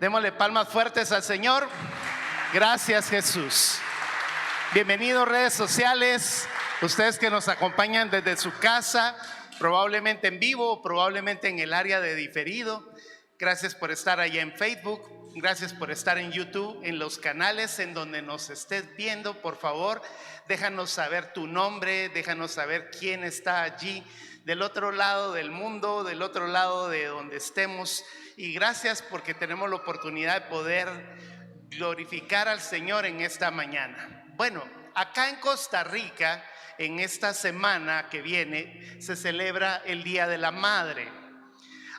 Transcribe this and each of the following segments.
Démosle palmas fuertes al Señor. Gracias, Jesús. Bienvenidos redes sociales, ustedes que nos acompañan desde su casa, probablemente en vivo, probablemente en el área de diferido. Gracias por estar allá en Facebook, gracias por estar en YouTube, en los canales en donde nos estés viendo. Por favor, déjanos saber tu nombre, déjanos saber quién está allí del otro lado del mundo, del otro lado de donde estemos. Y gracias porque tenemos la oportunidad de poder glorificar al Señor en esta mañana. Bueno, acá en Costa Rica, en esta semana que viene, se celebra el Día de la Madre.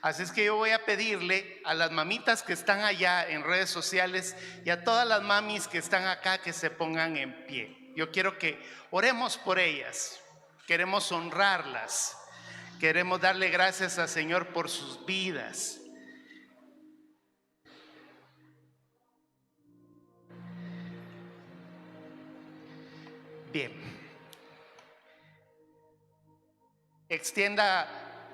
Así es que yo voy a pedirle a las mamitas que están allá en redes sociales y a todas las mamis que están acá que se pongan en pie. Yo quiero que oremos por ellas, queremos honrarlas, queremos darle gracias al Señor por sus vidas. Bien, extienda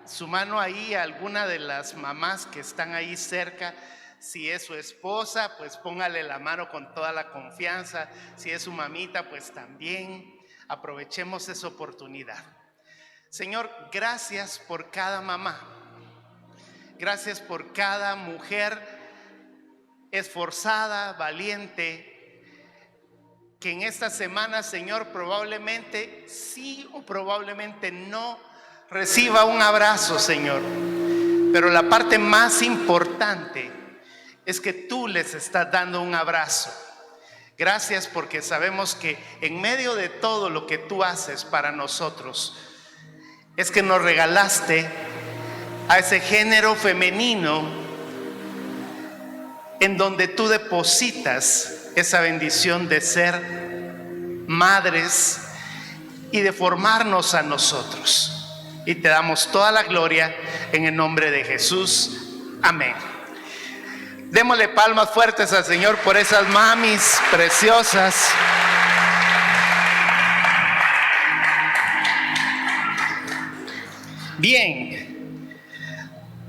su mano ahí a alguna de las mamás que están ahí cerca. Si es su esposa, pues póngale la mano con toda la confianza. Si es su mamita, pues también aprovechemos esa oportunidad. Señor, gracias por cada mamá. Gracias por cada mujer esforzada, valiente, que en esta semana, Señor, probablemente sí o probablemente no reciba un abrazo, Señor. Pero la parte más importante es que tú les estás dando un abrazo. Gracias porque sabemos que en medio de todo lo que tú haces para nosotros, es que nos regalaste a ese género femenino en donde tú depositas esa bendición de ser madres y de formarnos a nosotros. Y te damos toda la gloria en el nombre de Jesús. Amén. Démosle palmas fuertes al Señor por esas mamis preciosas. Bien,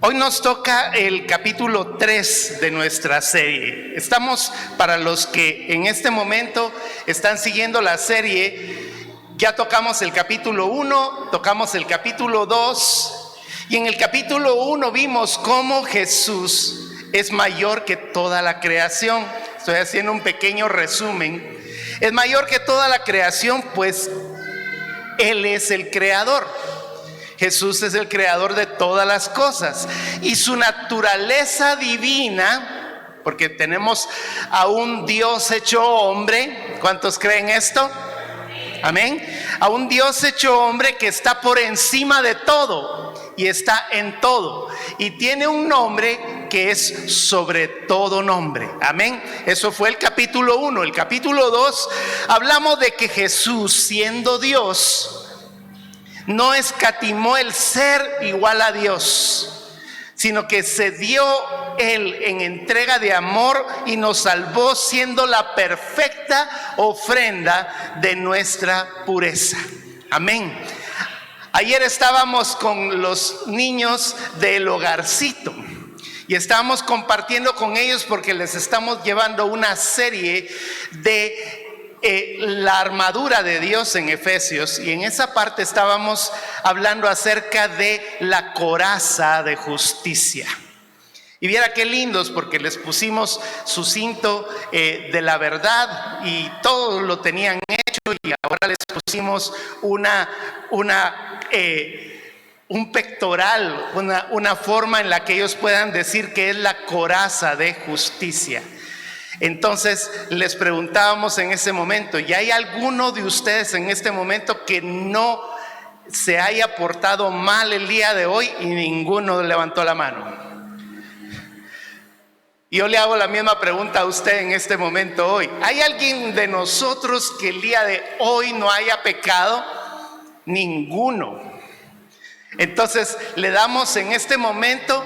hoy nos toca el capítulo 3 de nuestra serie. Estamos, para los que en este momento están siguiendo la serie, ya tocamos el capítulo 1, tocamos el capítulo 2, y en el capítulo 1 vimos cómo Jesús es mayor que toda la creación. Estoy haciendo un pequeño resumen. Es mayor que toda la creación, pues Él es el creador. Jesús es el creador de todas las cosas y su naturaleza divina, porque tenemos a un Dios hecho hombre. ¿Cuántos creen esto? Amén. A un Dios hecho hombre que está por encima de todo y está en todo y tiene un nombre que es sobre todo nombre. Amén. Eso fue el capítulo 1. El capítulo 2 hablamos de que Jesús, siendo Dios, no escatimó el ser igual a Dios, sino que se dio Él en entrega de amor y nos salvó siendo la perfecta ofrenda de nuestra pureza. Amén. Ayer estábamos con los niños del hogarcito y estábamos compartiendo con ellos porque les estamos llevando una serie de la armadura de Dios en Efesios, y en esa parte estábamos hablando acerca de la coraza de justicia. Y viera qué lindos, porque les pusimos su cinto de la verdad y todo lo tenían hecho, y ahora les pusimos un pectoral, una forma en la que ellos puedan decir que es la coraza de justicia. Entonces les preguntábamos en ese momento, ¿y hay alguno de ustedes en este momento que no se haya portado mal el día de hoy? Y ninguno levantó la mano. Yo le hago la misma pregunta a usted en este momento hoy. ¿Hay alguien de nosotros que el día de hoy no haya pecado? Ninguno. Entonces le damos en este momento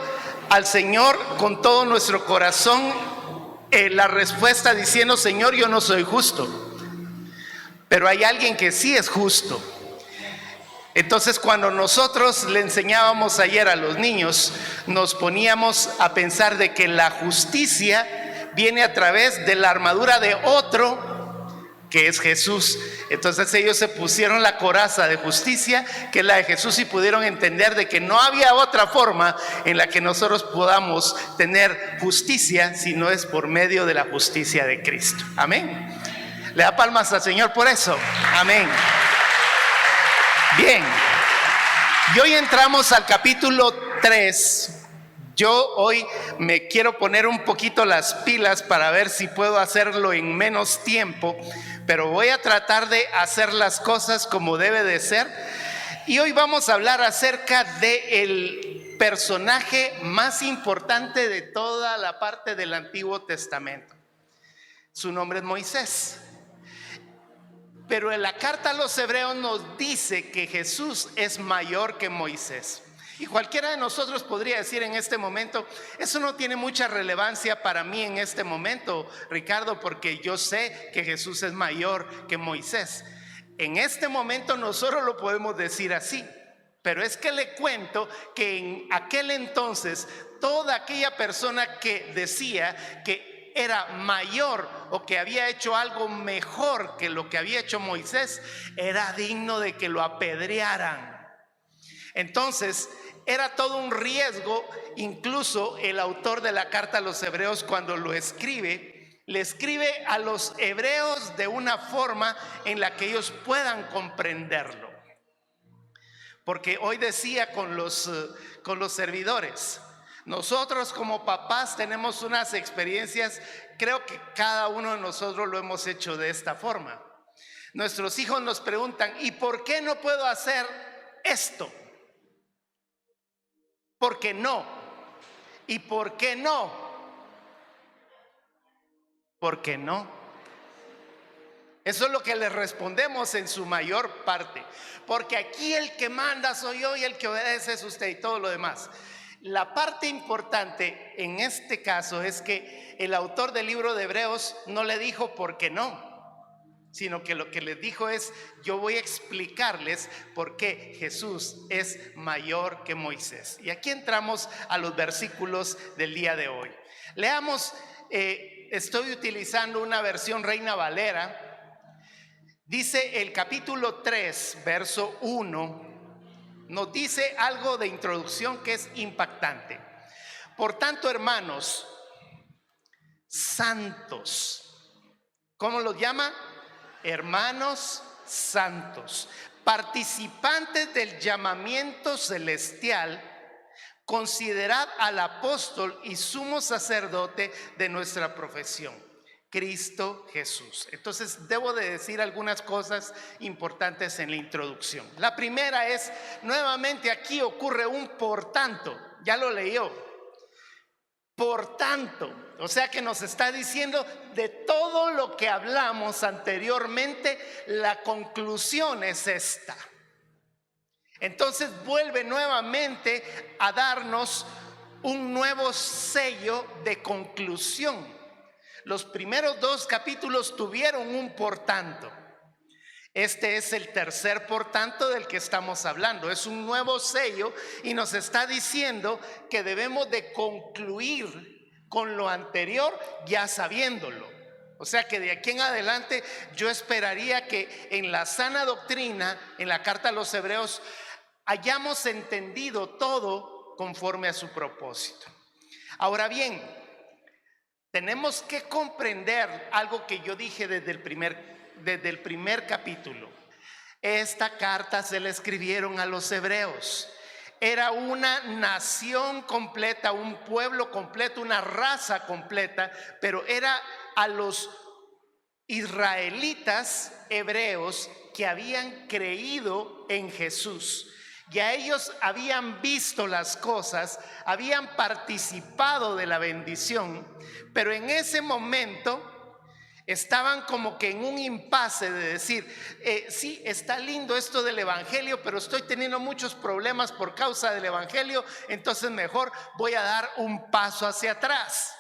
al Señor con todo nuestro corazón la respuesta diciendo: Señor, yo no soy justo, pero hay alguien que sí es justo. Entonces, cuando nosotros le enseñábamos ayer a los niños, nos poníamos a pensar de que la justicia viene a través de la armadura de otro, que es Jesús. Entonces ellos se pusieron la coraza de justicia, que es la de Jesús, y pudieron entender de que no había otra forma en la que nosotros podamos tener justicia, si no es por medio de la justicia de Cristo. Amén. Le da palmas al Señor por eso. Amén. Bien, y hoy entramos al capítulo 3. Yo hoy me quiero poner un poquito las pilas para ver si puedo hacerlo en menos tiempo, pero voy a tratar de hacer las cosas como debe de ser. Y hoy vamos a hablar acerca del personaje más importante de toda la parte del Antiguo Testamento. Su nombre es Moisés. Pero en la carta a los Hebreos nos dice que Jesús es mayor que Moisés. Y cualquiera de nosotros podría decir en este momento, eso no tiene mucha relevancia para mí en este momento, Ricardo, porque yo sé que Jesús es mayor que Moisés. En este momento nosotros lo podemos decir así, pero es que le cuento que en aquel entonces toda aquella persona que decía que era mayor o que había hecho algo mejor que lo que había hecho Moisés, era digno de que lo apedrearan. Entonces era todo un riesgo. Incluso el autor de la carta a los Hebreos, cuando lo escribe, le escribe a los hebreos de una forma en la que ellos puedan comprenderlo. Porque hoy decía con los servidores, nosotros como papás tenemos unas experiencias, creo que cada uno de nosotros lo hemos hecho de esta forma. Nuestros hijos nos preguntan, ¿y por qué no puedo hacer esto? ¿Por qué no? ¿Y por qué no? ¿Por qué no? Eso es lo que les respondemos en su mayor parte. Porque aquí el que manda soy yo y el que obedece es usted y todo lo demás. La parte importante en este caso es que el autor del libro de Hebreos no le dijo por qué no, sino que lo que les dijo es, yo voy a explicarles por qué Jesús es mayor que Moisés. Y aquí entramos a los versículos del día de hoy. Leamos, estoy utilizando una versión Reina Valera. Dice el capítulo 3, verso 1, nos dice algo de introducción que es impactante. Por tanto, hermanos santos, ¿cómo los llama? Hermanos santos, participantes del llamamiento celestial, considerad al apóstol y sumo sacerdote de nuestra profesión, Cristo Jesús. Entonces debo de decir algunas cosas importantes en la introducción. La primera es, nuevamente aquí ocurre un por tanto, ya lo leyó. Por tanto, o sea que nos está diciendo de todo lo que hablamos anteriormente, la conclusión es esta. Entonces vuelve nuevamente a darnos un nuevo sello de conclusión. Los primeros dos capítulos tuvieron un por tanto. Este es el tercer por tanto del que estamos hablando. Es un nuevo sello y nos está diciendo que debemos de concluir con lo anterior ya sabiéndolo. O sea que de aquí en adelante yo esperaría que en la sana doctrina, en la carta a los Hebreos, hayamos entendido todo conforme a su propósito. Ahora bien, tenemos que comprender algo que yo dije desde el primer capítulo. Esta carta se la escribieron a los hebreos. Era una nación completa, un pueblo completo, una raza completa, pero era a los israelitas hebreos que habían creído en Jesús. Ya ellos habían visto las cosas, habían participado de la bendición, pero en ese momento estaban como que en un impasse de decir, sí, está lindo esto del evangelio, pero estoy teniendo muchos problemas por causa del evangelio, entonces mejor voy a dar un paso hacia atrás.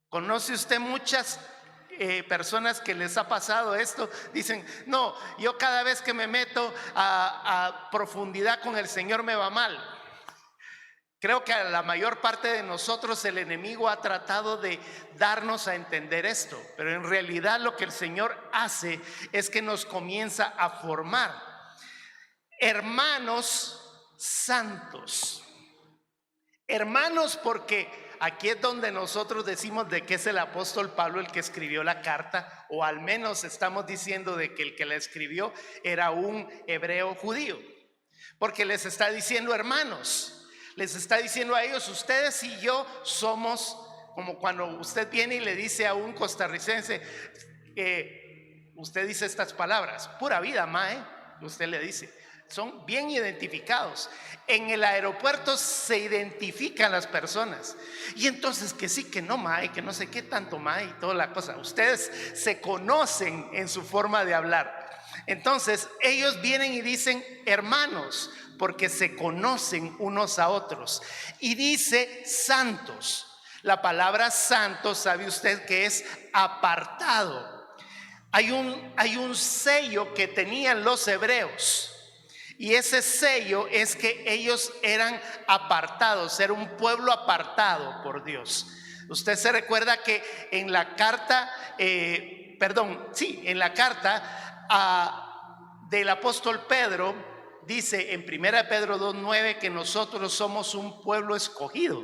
¿Conoce usted muchas personas que les ha pasado esto, dicen, no, yo cada vez que me meto a profundidad con el Señor me va mal. Creo que a la mayor parte de nosotros el enemigo ha tratado de darnos a entender esto, pero en realidad lo que el Señor hace es que nos comienza a formar hermanos santos. Hermanos, porque aquí es donde nosotros decimos de que es el apóstol Pablo el que escribió la carta, o al menos estamos diciendo de que el que la escribió era un hebreo judío, porque les está diciendo hermanos. Les está diciendo a ellos, ustedes y yo somos, como cuando usted viene y le dice a un costarricense, usted dice estas palabras, pura vida, mae, usted le dice, son bien identificados. En el aeropuerto se identifican las personas. Y entonces que sí, que no, mae, que no sé qué tanto, mae, y toda la cosa. Ustedes se conocen en su forma de hablar. Entonces ellos vienen y dicen hermanos, porque se conocen unos a otros. Y dice santos. La palabra santo, sabe usted que es apartado. Hay un sello que tenían los hebreos. Y ese sello es que ellos eran apartados, era un pueblo apartado por Dios. Usted se recuerda que en la carta, en la carta del apóstol Pedro, dice en 1 Pedro 2:9 que nosotros somos un pueblo escogido.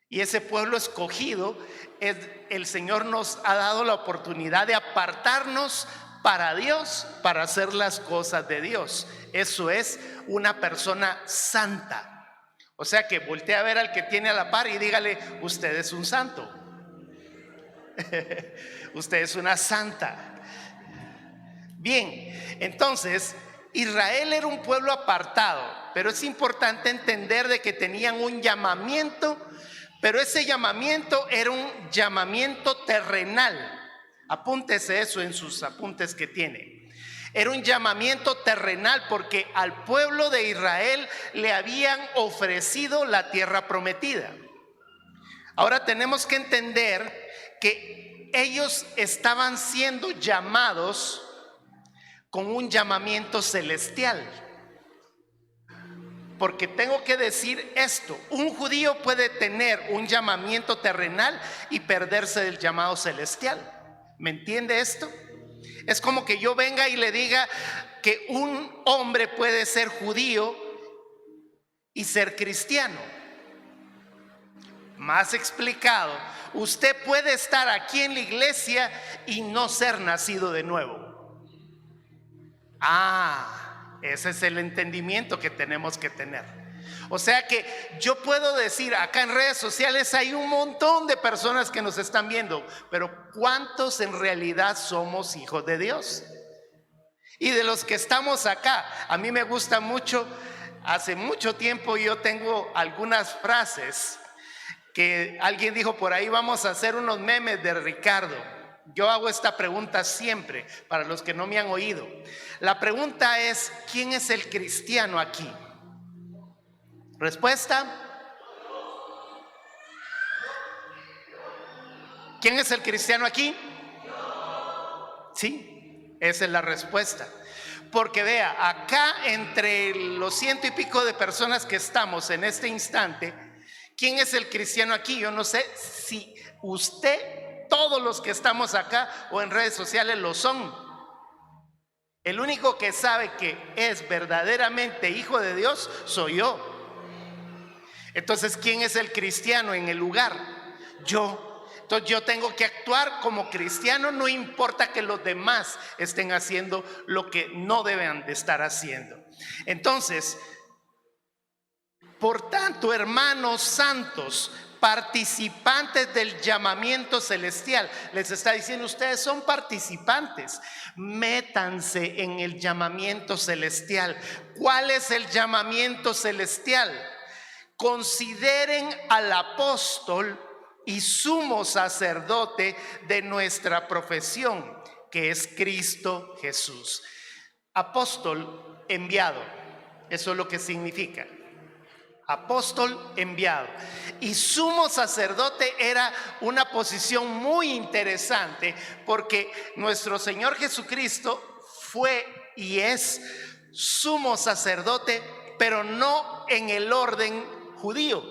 Y ese pueblo escogido, el Señor nos ha dado la oportunidad de apartarnos para Dios, para hacer las cosas de Dios. Eso es una persona santa. O sea que voltee a ver al que tiene a la par y dígale, usted es un santo. Usted es una santa. Bien, entonces Israel era un pueblo apartado, pero es importante entender de que tenían un llamamiento, pero ese llamamiento era un llamamiento terrenal. Apúntese eso en sus apuntes que tiene. Era un llamamiento terrenal porque al pueblo de Israel le habían ofrecido la tierra prometida. Ahora tenemos que entender que ellos estaban siendo llamados con un llamamiento celestial. Porque tengo que decir esto, un judío puede tener un llamamiento terrenal y perderse del llamado celestial. ¿Me entiende esto? Es como que yo venga y le diga que un hombre puede ser judío y ser cristiano. Más explicado, usted puede estar aquí en la iglesia y no ser nacido de nuevo. Ese es el entendimiento que tenemos que tener. O sea que yo puedo decir, acá en redes sociales hay un montón de personas que nos están viendo, pero ¿cuántos en realidad somos hijos de Dios? Y de los que estamos acá, a mí me gusta mucho, hace mucho tiempo yo tengo algunas frases que alguien dijo por ahí, vamos a hacer unos memes de Ricardo. Yo hago esta pregunta siempre, para los que no me han oído. La pregunta es, ¿quién es el cristiano aquí? Respuesta. ¿Quién es el cristiano aquí? Sí, esa es la respuesta. Porque vea, acá entre los 100 y pico de personas que estamos en este instante, ¿quién es el cristiano aquí? Yo no sé si usted, todos los que estamos acá o en redes sociales lo son. El único que sabe que es verdaderamente hijo de Dios soy yo. Entonces, ¿quién es el cristiano en el lugar? Yo. Entonces yo tengo que actuar como cristiano, no importa que los demás estén haciendo lo que no deben de estar haciendo. Entonces, por tanto, hermanos santos, participantes del llamamiento celestial, les está diciendo, ustedes son participantes, métanse en el llamamiento celestial. ¿Cuál es el llamamiento celestial? Consideren al apóstol y sumo sacerdote de nuestra profesión, que es Cristo Jesús. Apóstol enviado, eso es lo que significa. apóstol enviado. Y sumo sacerdote era una posición muy interesante porque nuestro Señor Jesucristo fue y es sumo sacerdote, pero no en el orden judío.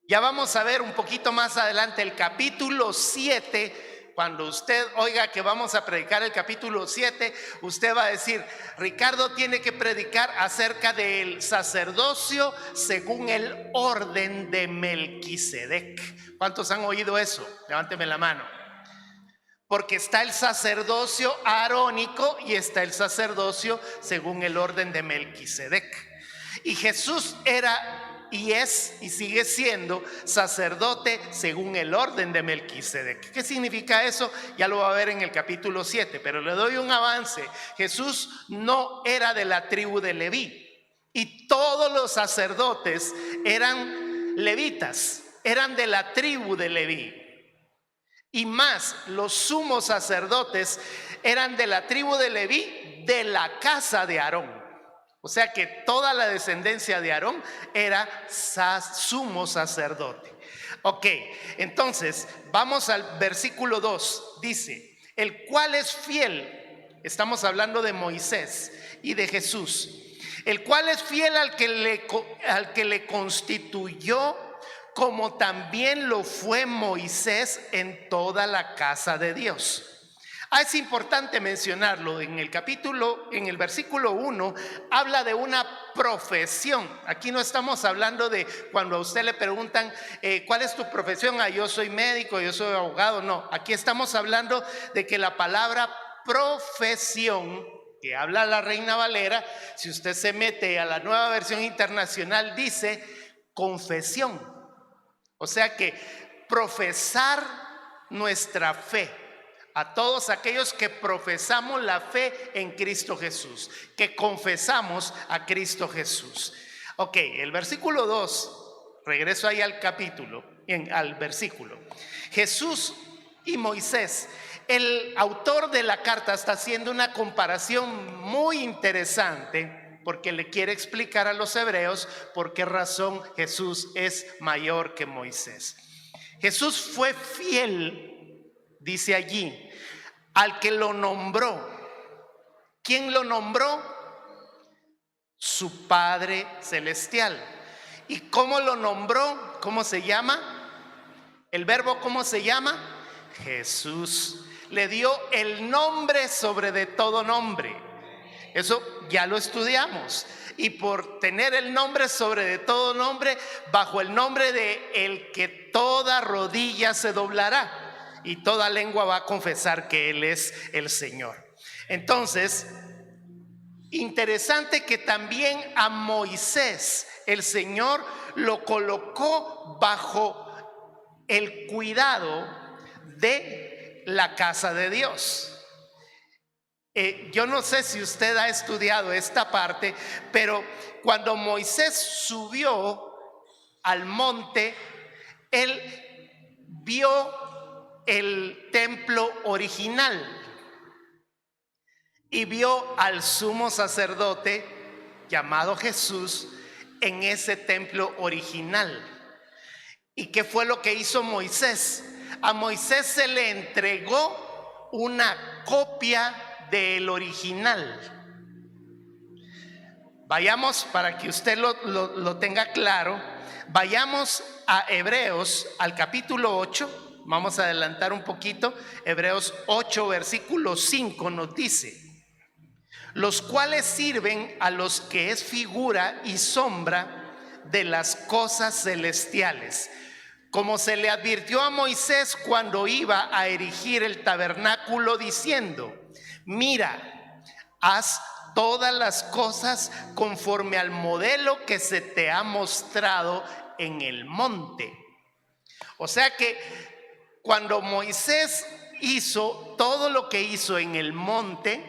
Ya vamos a ver un poquito más adelante el capítulo 7. Cuando usted oiga que vamos a predicar el capítulo 7, usted va a decir: Ricardo tiene que predicar acerca del sacerdocio según el orden de Melquisedec. ¿Cuántos han oído eso? Levánteme la mano. Porque está el sacerdocio arónico y está el sacerdocio según el orden de Melquisedec. Y Jesús era y es y sigue siendo sacerdote según el orden de Melquisedec. ¿Qué significa eso? Ya lo va a ver en el capítulo 7, pero le doy un avance. Jesús no era de la tribu de Leví y todos los sacerdotes eran levitas, eran de la tribu de Leví. Y más, los sumos sacerdotes eran de la tribu de Leví, de la casa de Aarón. O sea que toda la descendencia de Aarón era sumo sacerdote. Ok, entonces vamos al versículo 2. Dice: el cual es fiel. Estamos hablando de Moisés y de Jesús. El cual es fiel al que le constituyó, como también lo fue Moisés en toda la casa de Dios. Es importante mencionarlo. En el versículo 1 habla de una profesión. Aquí no estamos hablando de cuando a usted le preguntan ¿cuál es tu profesión? Yo soy médico, yo soy abogado. No, aquí estamos hablando de que la palabra profesión, que habla la Reina Valera, si usted se mete a la Nueva Versión Internacional, dice confesión. O sea que profesar nuestra fe, a todos aquellos que profesamos la fe en Cristo Jesús, que confesamos a Cristo Jesús. Ok, el versículo 2, regreso ahí al capítulo, al versículo. Jesús y Moisés. El autor de la carta está haciendo una comparación muy interesante porque le quiere explicar a los hebreos por qué razón Jesús es mayor que Moisés. Jesús fue fiel, dice allí, al que lo nombró. ¿Quién lo nombró? Su Padre Celestial. ¿Y cómo lo nombró? ¿Cómo se llama? El verbo, ¿cómo se llama? Jesús. Le dio el nombre sobre de todo nombre. Eso ya lo estudiamos. Y por tener el nombre sobre de todo nombre, bajo el nombre de el que toda rodilla se doblará y toda lengua va a confesar que Él es el Señor. Entonces, interesante que también a Moisés el Señor lo colocó bajo el cuidado de la casa de Dios. Yo no sé si usted ha estudiado esta parte, pero cuando Moisés subió al monte, él vio el templo original y vio al sumo sacerdote llamado Jesús en ese templo original. ¿Y qué fue lo que hizo Moisés? A Moisés se le entregó una copia del original. Vayamos, para que usted lo tenga claro, vayamos a Hebreos, al capítulo 8. Vamos a adelantar un poquito. Hebreos 8, versículo 5 nos dice: los cuales sirven a los que es figura y sombra de las cosas celestiales, como se le advirtió a Moisés cuando iba a erigir el tabernáculo, diciendo: mira, haz todas las cosas conforme al modelo que se te ha mostrado en el monte. O sea que cuando Moisés hizo todo lo que hizo en el monte,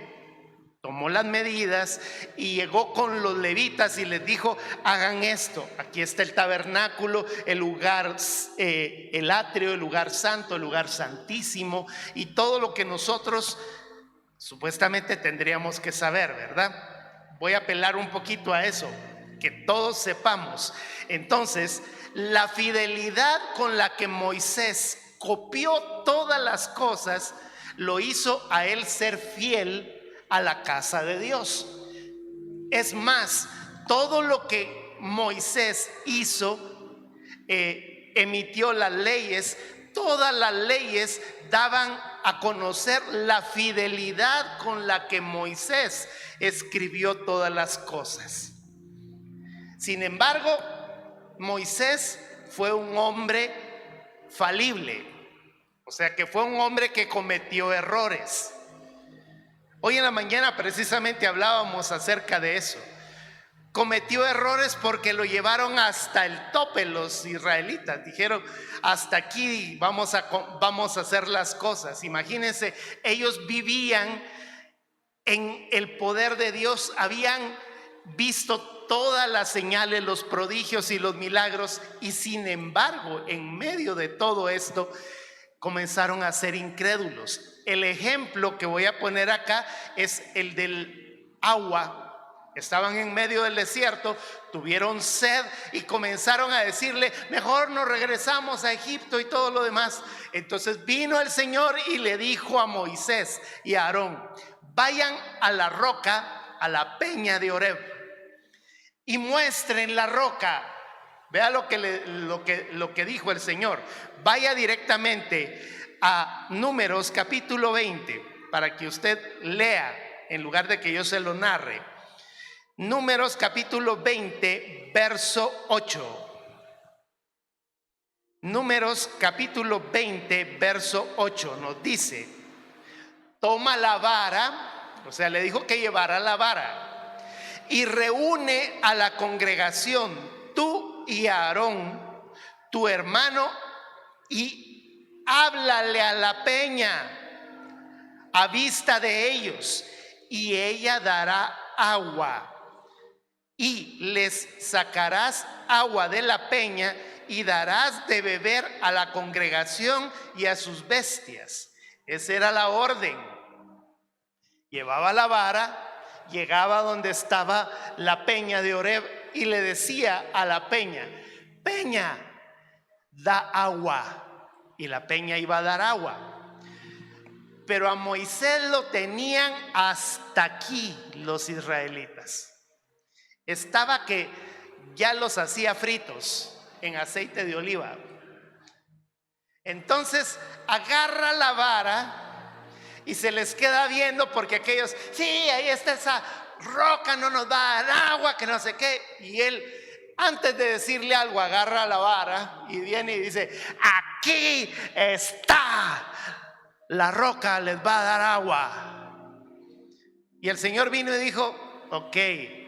tomó las medidas y llegó con los levitas y les dijo: hagan esto, aquí está el tabernáculo, el lugar, el atrio, el lugar santo, el lugar santísimo, y todo lo que nosotros supuestamente tendríamos que saber, ¿verdad? Voy a apelar un poquito a eso. que todos sepamos. Entonces, la fidelidad con la que Moisés copió todas las cosas lo hizo a él ser fiel a la casa de Dios. Es más, todo lo que Moisés hizo, emitió las leyes, todas las leyes daban a conocer la fidelidad con la que Moisés escribió todas las cosas. Sin embargo, Moisés fue un hombre falible, o sea que fue un hombre que cometió errores. Hoy en la mañana precisamente hablábamos acerca de eso. Cometió errores porque lo llevaron hasta el tope los israelitas. Dijeron, hasta aquí vamos a hacer las cosas. Imagínense, ellos vivían en el poder de Dios, habían visto todas las señales, los prodigios y los milagros, y sin embargo, en medio de todo esto, comenzaron a ser incrédulos. El ejemplo que voy a poner acá es el del agua. Estaban en medio del desierto, tuvieron sed y comenzaron a decirle, mejor nos regresamos a Egipto y todo lo demás. Entonces vino el Señor y le dijo a Moisés y a Aarón, vayan a la roca, a la peña de Horeb, y muestren la roca. Vea lo que dijo el Señor. Vaya directamente a Números capítulo 20 para que usted lea en lugar de que yo se lo narre. Números capítulo 20 verso 8. Números capítulo 20 verso 8 nos dice, toma la vara, o sea, le dijo que llevara la vara, y reúne a la congregación, tú y Aarón, tu hermano, y háblale a la peña a vista de ellos, y ella dará agua, y les sacarás agua de la peña y darás de beber a la congregación y a sus bestias. Esa era la orden. Llevaba la vara, llegaba donde estaba la peña de Horeb y le decía a la peña, peña, da agua. Y la peña iba a dar agua. Pero a Moisés lo tenían hasta aquí los israelitas. Estaba que ya los hacía fritos en aceite de oliva. Entonces agarra la vara y se les queda viendo porque aquellos, sí, ahí está esa roca, no nos va a dar agua, que no sé qué. Y él, antes de decirle algo, agarra la vara y viene y dice, aquí está la roca, les va a dar agua. Y el Señor vino y dijo, ok,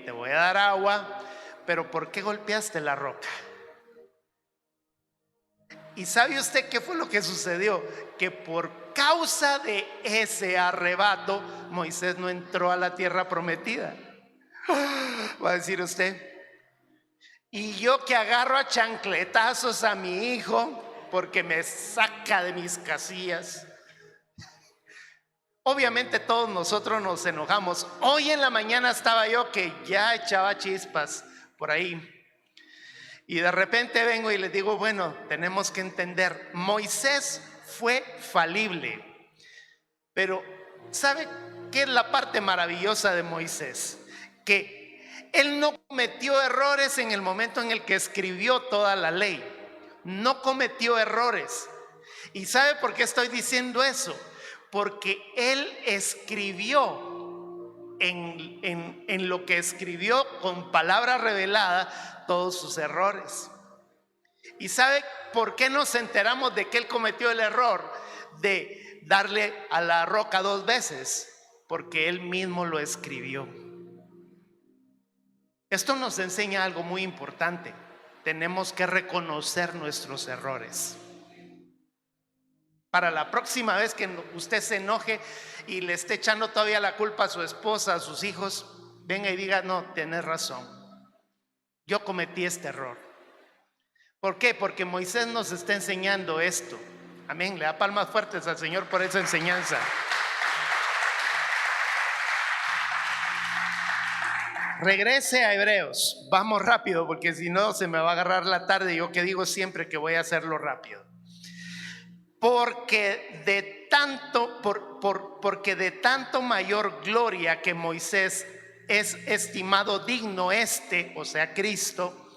te voy a dar agua, pero ¿por qué golpeaste la roca? ¿Y sabe usted qué fue lo que sucedió? Que por causa de ese arrebato, Moisés no entró a la tierra prometida. Va a decir usted, y yo que agarro a chancletazos a mi hijo porque me saca de mis casillas. Obviamente todos nosotros nos enojamos. Hoy en la mañana estaba yo que ya echaba chispas por ahí. Y de repente vengo y les digo, bueno, tenemos que entender, Moisés fue falible. Pero ¿sabe qué es la parte maravillosa de Moisés? Que él no cometió errores en el momento en el que escribió toda la ley. No cometió errores. ¿Y sabe por qué estoy diciendo eso? Porque él escribió en lo que escribió con palabra revelada todos sus errores. ¿Y sabe por qué nos enteramos de que él cometió el error de darle a la roca 2 veces? Porque él mismo lo escribió. Esto nos enseña algo muy importante. Tenemos que reconocer nuestros errores. Para la próxima vez que usted se enoje y le esté echando todavía la culpa a su esposa, a sus hijos, venga y diga, no, tenés razón, yo cometí este error. ¿Por qué? Porque Moisés nos está enseñando esto. Amén, le da palmas fuertes al Señor por esa enseñanza. Regrese a Hebreos. Vamos rápido porque si no se me va a agarrar la tarde. Yo que digo siempre que voy a hacerlo rápido. Porque de tanto mayor gloria que Moisés es estimado digno o sea, Cristo,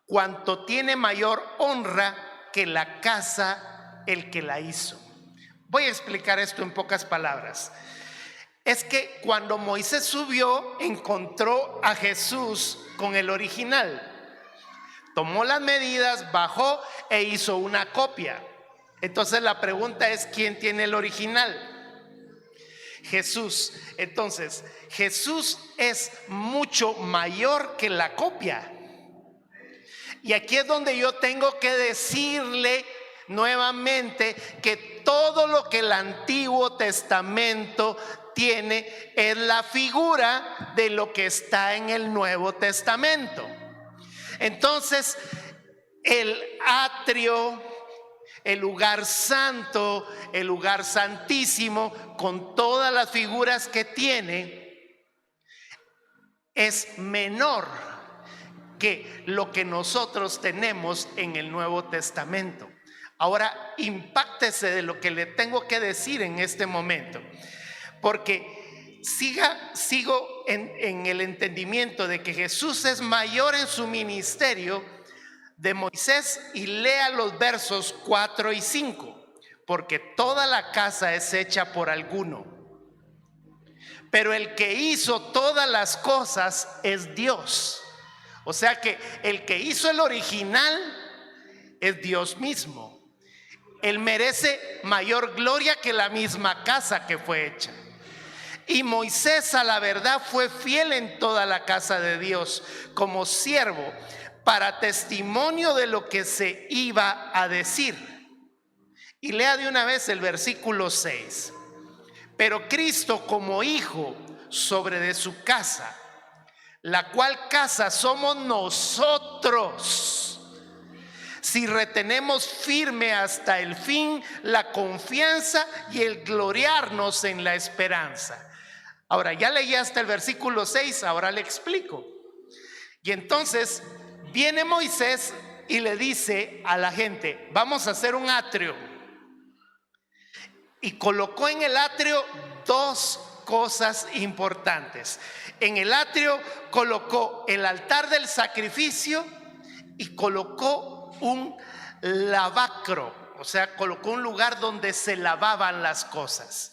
cuanto tiene mayor honra que la casa el que la hizo. Voy a explicar esto en pocas palabras. Es que cuando Moisés subió, encontró a Jesús con el original. Tomó las medidas, bajó e hizo una copia. Entonces la pregunta es, ¿quién tiene el original? Jesús. Entonces, Jesús es mucho mayor que la copia. Y aquí es donde yo tengo que decirle nuevamente que todo lo que el Antiguo Testamento tiene es la figura de lo que está en el Nuevo Testamento. Entonces, el atrio, el lugar santo, el lugar santísimo, con todas las figuras que tiene, es menor que lo que nosotros tenemos en el Nuevo Testamento. Ahora, impáctese de lo que le tengo que decir en este momento, porque sigo en el entendimiento de que Jesús es mayor en su ministerio de Moisés, y lea los versos 4 y 5, porque toda la casa es hecha por alguno, pero el que hizo todas las cosas es Dios. O sea que el que hizo el original es Dios mismo. Él merece mayor gloria que la misma casa que fue hecha. Y Moisés, a la verdad, fue fiel en toda la casa de Dios como siervo, para testimonio de lo que se iba a decir. Y lea de una vez el versículo 6. Pero Cristo como hijo sobre de su casa, la cual casa somos nosotros, si retenemos firme hasta el fin la confianza y el gloriarnos en la esperanza. Ahora, ya leí hasta el versículo 6, ahora le explico. Y entonces viene Moisés y le dice a la gente, vamos a hacer un atrio. Y colocó en el atrio dos cosas importantes. En el atrio colocó el altar del sacrificio y colocó un lavacro, o sea, colocó un lugar donde se lavaban las cosas.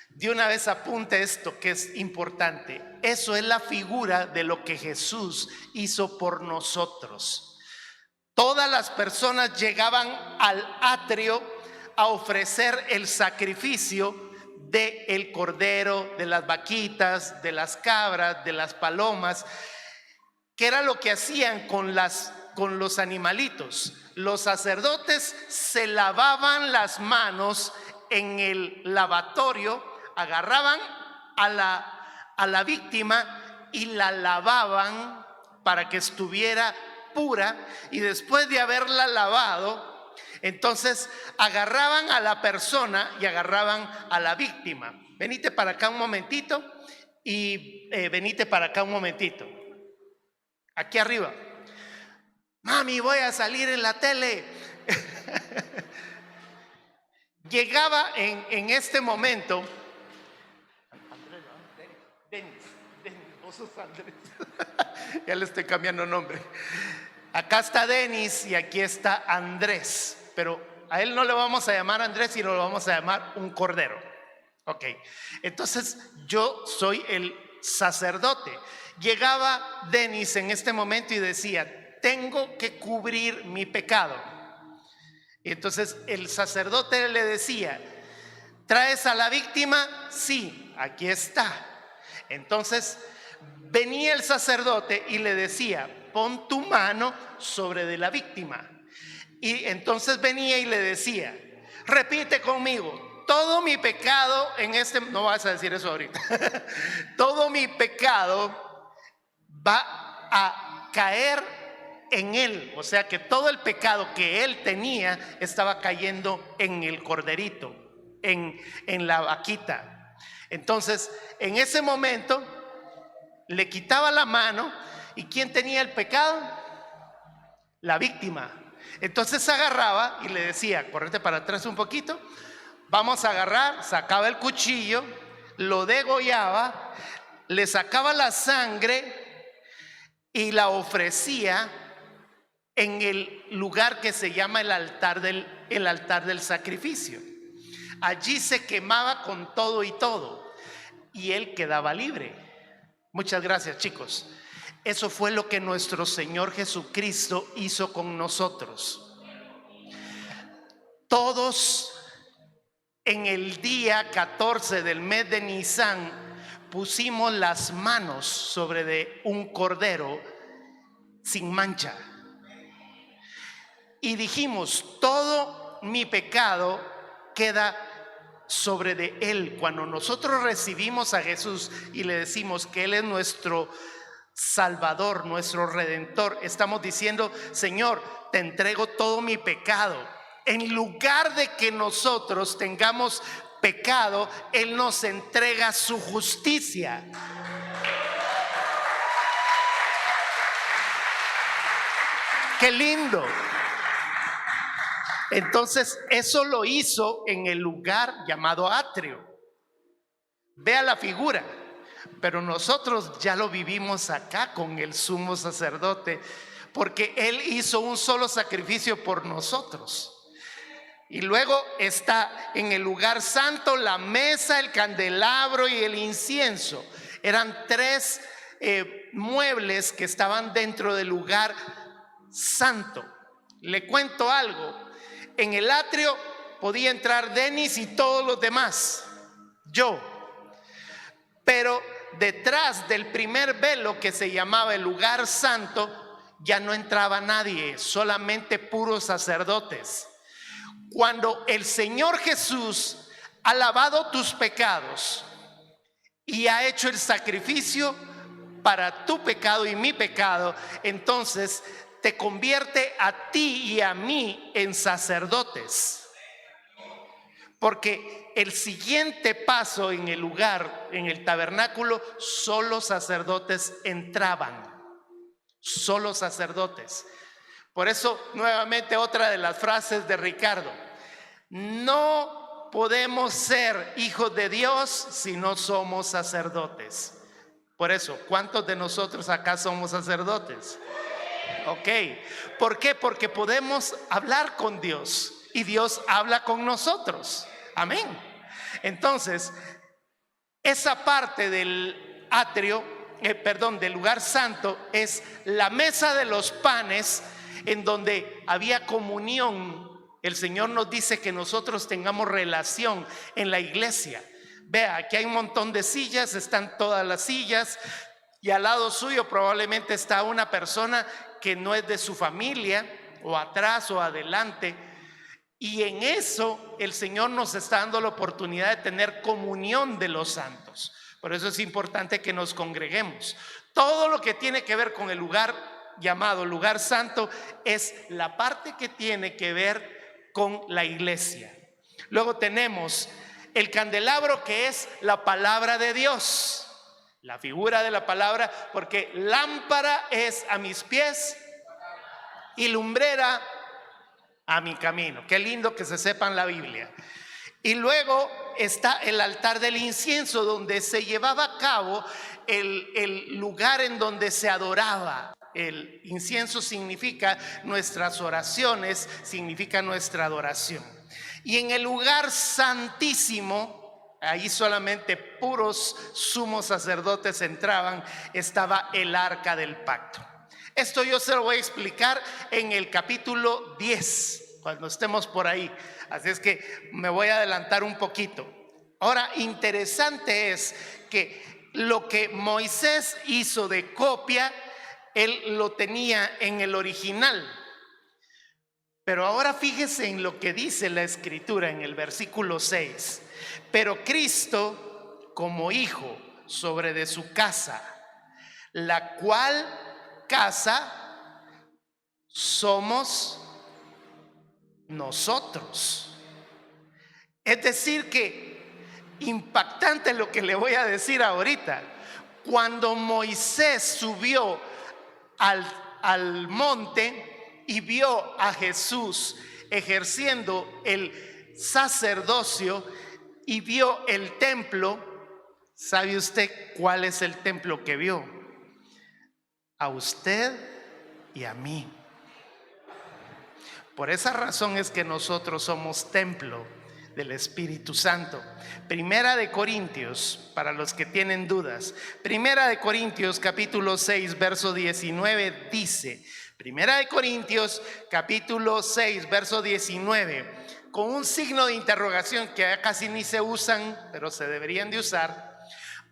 De una vez apunte esto que es importante. Eso es la figura de lo que Jesús hizo por nosotros. Todas las personas llegaban al atrio a ofrecer el sacrificio del cordero, de las vaquitas, de las cabras, de las palomas, que era lo que hacían con los animalitos. Los sacerdotes se lavaban las manos en el lavatorio, agarraban a la víctima y la lavaban para que estuviera pura, y después de haberla lavado, entonces agarraban a la persona y agarraban a la víctima. Venite para acá un momentito y venite para acá un momentito. Aquí arriba. Mami, voy a salir en la tele. Llegaba en este momento Denis, vos sos Andrés. Ya le estoy cambiando nombre. Acá está Denis y aquí está Andrés, pero a él no le vamos a llamar Andrés, sino lo vamos a llamar un cordero. Ok, entonces yo soy el sacerdote. Llegaba Denis en este momento y decía, tengo que cubrir mi pecado. Y entonces el sacerdote le decía, ¿traes a la víctima? Sí, aquí está. Entonces venía el sacerdote y le decía, pon tu mano sobre de la víctima. Y entonces venía y le decía, repite conmigo, todo mi pecado en este, no vas a decir eso ahorita, todo mi pecado va a caer en él. O sea que todo el pecado que él tenía estaba cayendo en el corderito, en la vaquita. Entonces, en ese momento le quitaba la mano. ¿Y quién tenía el pecado? La víctima. Entonces agarraba y le decía, correte para atrás un poquito, vamos a agarrar, sacaba el cuchillo, lo degollaba, le sacaba la sangre y la ofrecía en el lugar que se llama el altar del sacrificio. Allí se quemaba con todo y todo y él quedaba libre. Muchas gracias, chicos. Eso fue lo que nuestro Señor Jesucristo hizo con nosotros. Todos en el día 14 del mes de Nisan pusimos las manos sobre de un cordero sin mancha y dijimos, todo mi pecado queda sobre de él. Cuando nosotros recibimos a Jesús y le decimos que él es nuestro Salvador, nuestro Redentor, estamos diciendo, Señor, te entrego todo mi pecado. En lugar de que nosotros tengamos pecado, él nos entrega su justicia. ¡Qué lindo! Entonces, eso lo hizo en el lugar llamado atrio. Vea la figura. Pero nosotros ya lo vivimos acá con el sumo sacerdote, porque él hizo un solo sacrificio por nosotros. Y luego está en el lugar santo la mesa, el candelabro y el incienso. Eran tres muebles que estaban dentro del lugar santo. Le cuento algo. En el atrio podía entrar Denis y todos los demás, yo. Pero detrás del primer velo, que se llamaba el lugar santo, ya no entraba nadie, solamente puros sacerdotes. Cuando el Señor Jesús ha lavado tus pecados y ha hecho el sacrificio para tu pecado y mi pecado, entonces te convierte a ti y a mí en sacerdotes. Porque el siguiente paso en el lugar, en el tabernáculo, solo sacerdotes entraban. Solo sacerdotes. Por eso, nuevamente, otra de las frases de Ricardo: no podemos ser hijos de Dios si no somos sacerdotes. Por eso, ¿cuántos de nosotros acá somos sacerdotes? Ok. ¿Por qué? Porque podemos hablar con Dios y Dios habla con nosotros. Amén. Entonces, esa parte del atrio, del lugar santo, es la mesa de los panes, en donde había comunión. El Señor nos dice que nosotros tengamos relación en la iglesia. Vea, aquí hay un montón de sillas, están todas las sillas, y al lado suyo probablemente está una persona que no es de su familia, o atrás o adelante. Y en eso el Señor nos está dando la oportunidad de tener comunión de los santos. Por eso es importante que nos congreguemos. Todo lo que tiene que ver con el lugar llamado lugar santo es la parte que tiene que ver con la iglesia. Luego tenemos el candelabro, que es la palabra de Dios, la figura de la palabra, porque lámpara es a mis pies y lumbrera a mi camino. Qué lindo que se sepan la Biblia. Y luego está el altar del incienso, donde se llevaba a cabo el lugar en donde se adoraba. El incienso significa nuestras oraciones, significa nuestra adoración. Y en el lugar santísimo, ahí solamente puros sumos sacerdotes entraban, estaba el arca del pacto. Esto yo se lo voy a explicar en el capítulo 10, cuando estemos por ahí. Así es que me voy a adelantar un poquito. Ahora, interesante es que lo que Moisés hizo de copia, él lo tenía en el original. Pero ahora fíjese en lo que dice la Escritura en el versículo 6. Pero Cristo como hijo sobre de su casa, la cual casa somos nosotros. Es decir que impactante lo que le voy a decir ahorita, Cuando Moisés subió al monte y vio a Jesús ejerciendo el sacerdocio y vio el templo, ¿sabe usted cuál es el templo que vio? A usted y a mí. Por esa razón es que nosotros somos templo del Espíritu Santo. Primera de Corintios, para los que tienen dudas, Primera de Corintios capítulo 6 verso 19 dice, Primera de Corintios capítulo 6 verso 19, con un signo de interrogación que ya casi ni se usan, pero se deberían de usar.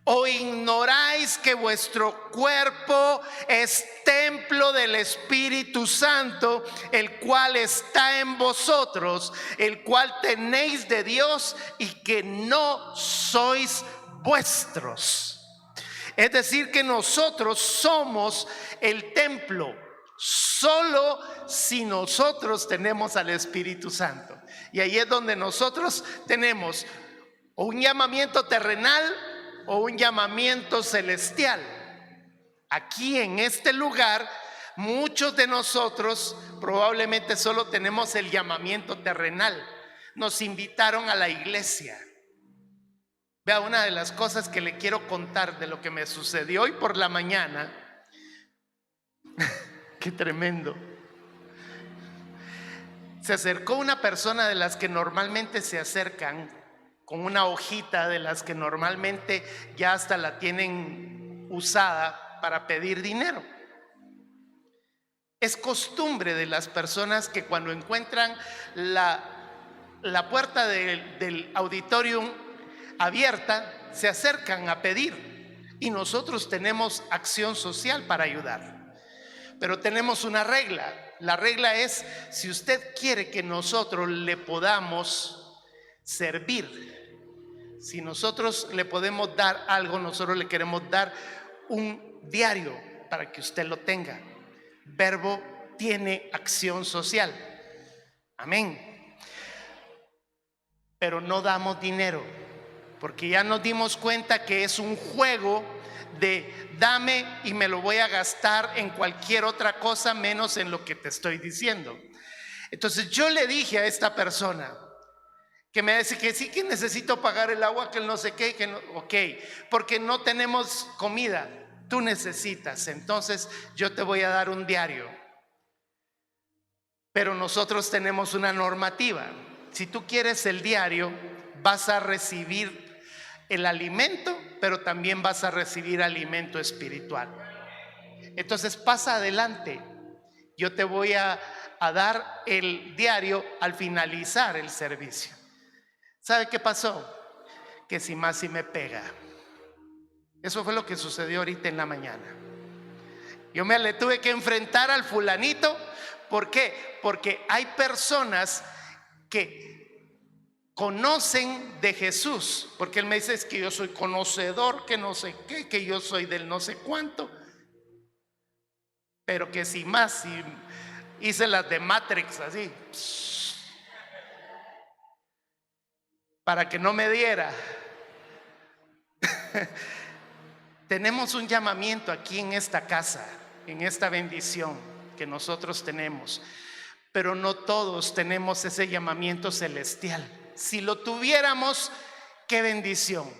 ¿O ignoráis que vuestro cuerpo es templo del Espíritu Santo, el cual está en vosotros, el cual tenéis de Dios y que no sois vuestros? Es decir, que nosotros somos el templo, solo si nosotros tenemos al Espíritu Santo. Y ahí es donde nosotros tenemos o un llamamiento terrenal o un llamamiento celestial. Aquí en este lugar, muchos de nosotros probablemente solo tenemos el llamamiento terrenal. Nos invitaron a la iglesia. Vea, una de las cosas que le quiero contar de lo que me sucedió hoy por la mañana. Qué tremendo. Se acercó una persona de las que normalmente se acercan, con una hojita de las que normalmente ya hasta la tienen usada para pedir dinero. Es costumbre de las personas que cuando encuentran la puerta del auditorium abierta, se acercan a pedir. Y nosotros tenemos acción social para ayudar. Pero tenemos una regla. La regla es, si usted quiere que nosotros le podamos servir, si nosotros le podemos dar algo, nosotros le queremos dar un diario para que usted lo tenga. Verbo tiene acción social. Amén. Pero no damos dinero, porque ya nos dimos cuenta que es un juego de dame y me lo voy a gastar en cualquier otra cosa menos en lo que te estoy diciendo. Entonces yo le dije a esta persona que me dice que sí, que necesito pagar el agua, que no sé qué, que no, ok, porque no tenemos comida. Tú necesitas, entonces yo te voy a dar un diario. Pero nosotros tenemos una normativa. Si tú quieres el diario, vas a recibir el alimento, pero también vas a recibir alimento espiritual. Entonces pasa adelante. Yo te voy a dar el diario al finalizar el servicio. ¿Sabe qué pasó? Que si más si me pega. Eso fue lo que sucedió ahorita en la mañana. Yo le tuve que enfrentar al fulanito. ¿Por qué? Porque hay personas que conocen de Jesús, porque él me dice es que yo soy conocedor, que no sé qué, que yo soy del no sé cuánto, pero que si más, si hice las de Matrix así, para que no me diera. Tenemos un llamamiento aquí en esta casa, en esta bendición que nosotros tenemos, pero no todos tenemos ese llamamiento celestial. Si lo tuviéramos, qué bendición.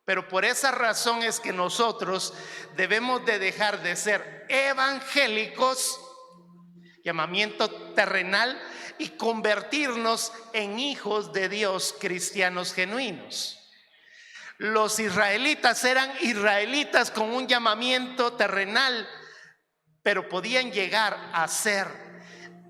Pero por esa razón es que nosotros debemos de dejar de ser evangélicos, llamamiento terrenal, y convertirnos en hijos de Dios, cristianos genuinos. Los israelitas eran israelitas con un llamamiento terrenal, pero podían llegar a ser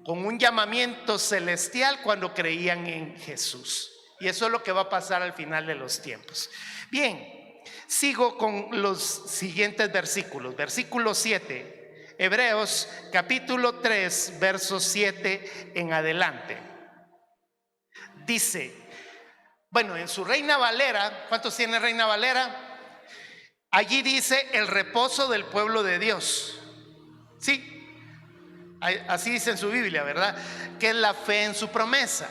con un llamamiento celestial cuando creían en Jesús. Y eso es lo que va a pasar al final de los tiempos. Bien, sigo con los siguientes versículos. Versículo 7. Hebreos capítulo 3, verso 7 en adelante. Dice, bueno, en su Reina Valera, ¿cuántos tiene Reina Valera? Allí dice el reposo del pueblo de Dios. Sí, así dice en su Biblia, ¿verdad? Que es la fe en su promesa.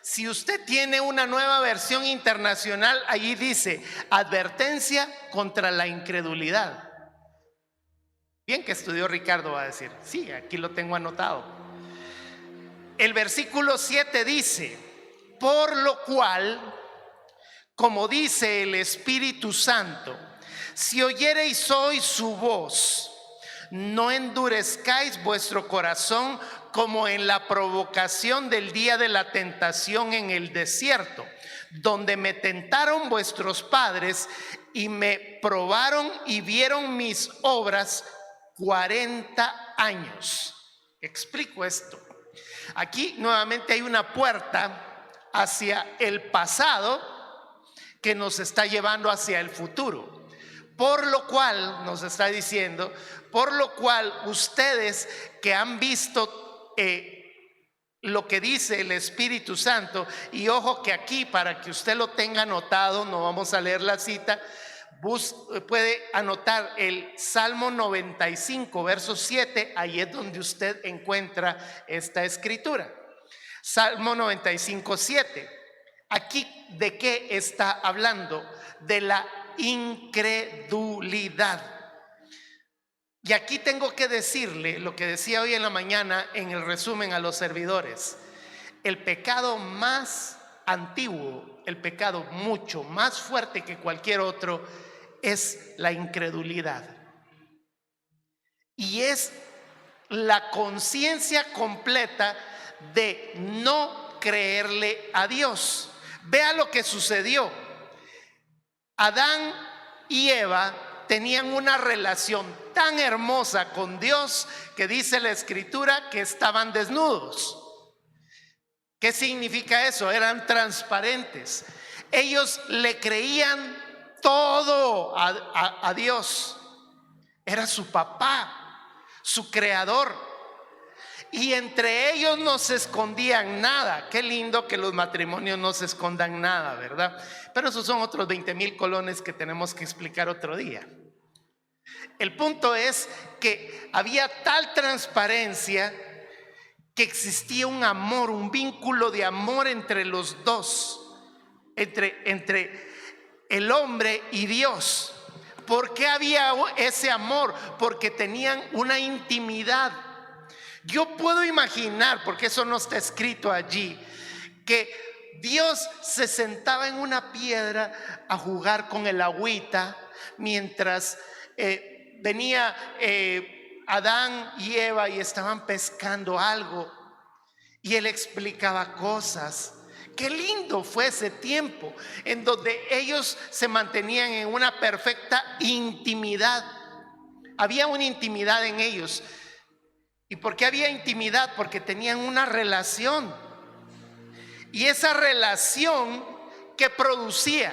Si usted tiene una nueva versión internacional, allí dice advertencia contra la incredulidad. Bien que estudió Ricardo, va a decir. Sí, aquí lo tengo anotado. El versículo 7 dice: por lo cual, como dice el Espíritu Santo, si oyereis hoy su voz, no endurezcáis vuestro corazón como en la provocación del día de la tentación en el desierto, donde me tentaron vuestros padres y me probaron y vieron mis obras 40 años. Explico esto. Aquí nuevamente hay una puerta hacia el pasado que nos está llevando hacia el futuro. Por lo cual, nos está diciendo, por lo cual ustedes que han visto lo que dice el Espíritu Santo, y ojo que aquí, para que usted lo tenga anotado, no vamos a leer la cita, puede anotar el Salmo 95, verso 7, ahí es donde usted encuentra esta escritura. Salmo 95, 7. Aquí, ¿de qué está hablando? De la incredulidad. Y aquí tengo que decirle lo que decía hoy en la mañana en el resumen a los servidores. El pecado más antiguo, el pecado mucho más fuerte que cualquier otro, es la incredulidad. Y es la conciencia completa de no creerle a Dios. Vea lo que sucedió. Adán y Eva tenían una relación tan hermosa con Dios que dice la Escritura que estaban desnudos. ¿Qué significa eso? Eran transparentes. Ellos le creían todo a Dios. Era su papá, su creador. Y entre ellos no se escondían nada. Qué lindo que los matrimonios no se escondan nada, ¿verdad? Pero esos son otros 20,000 colones que tenemos que explicar otro día. El punto es que había tal transparencia que existía un amor, un vínculo de amor entre los dos, entre el hombre y Dios. ¿Por qué había ese amor? Porque tenían una intimidad. Yo puedo imaginar, porque eso no está escrito allí, que Dios se sentaba en una piedra a jugar con el agüita mientras venía Adán y Eva y estaban pescando algo y él explicaba cosas. Qué lindo fue ese tiempo en donde ellos se mantenían en una perfecta intimidad. Había una intimidad en ellos. ¿Y por qué había intimidad? Porque tenían una relación. Y esa relación que producía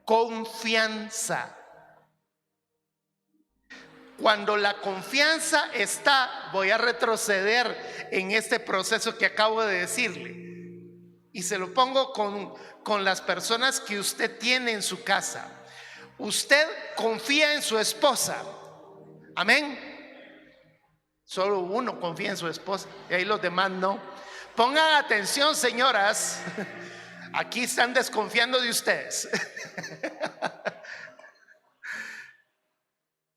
confianza. Cuando la confianza está, voy a retroceder en este proceso que acabo de decirle. Y se lo pongo con las personas que usted tiene en su casa. Usted confía en su esposa. Amén. Solo uno confía en su esposa y ahí los demás no. Pongan atención, señoras. Aquí están desconfiando de ustedes.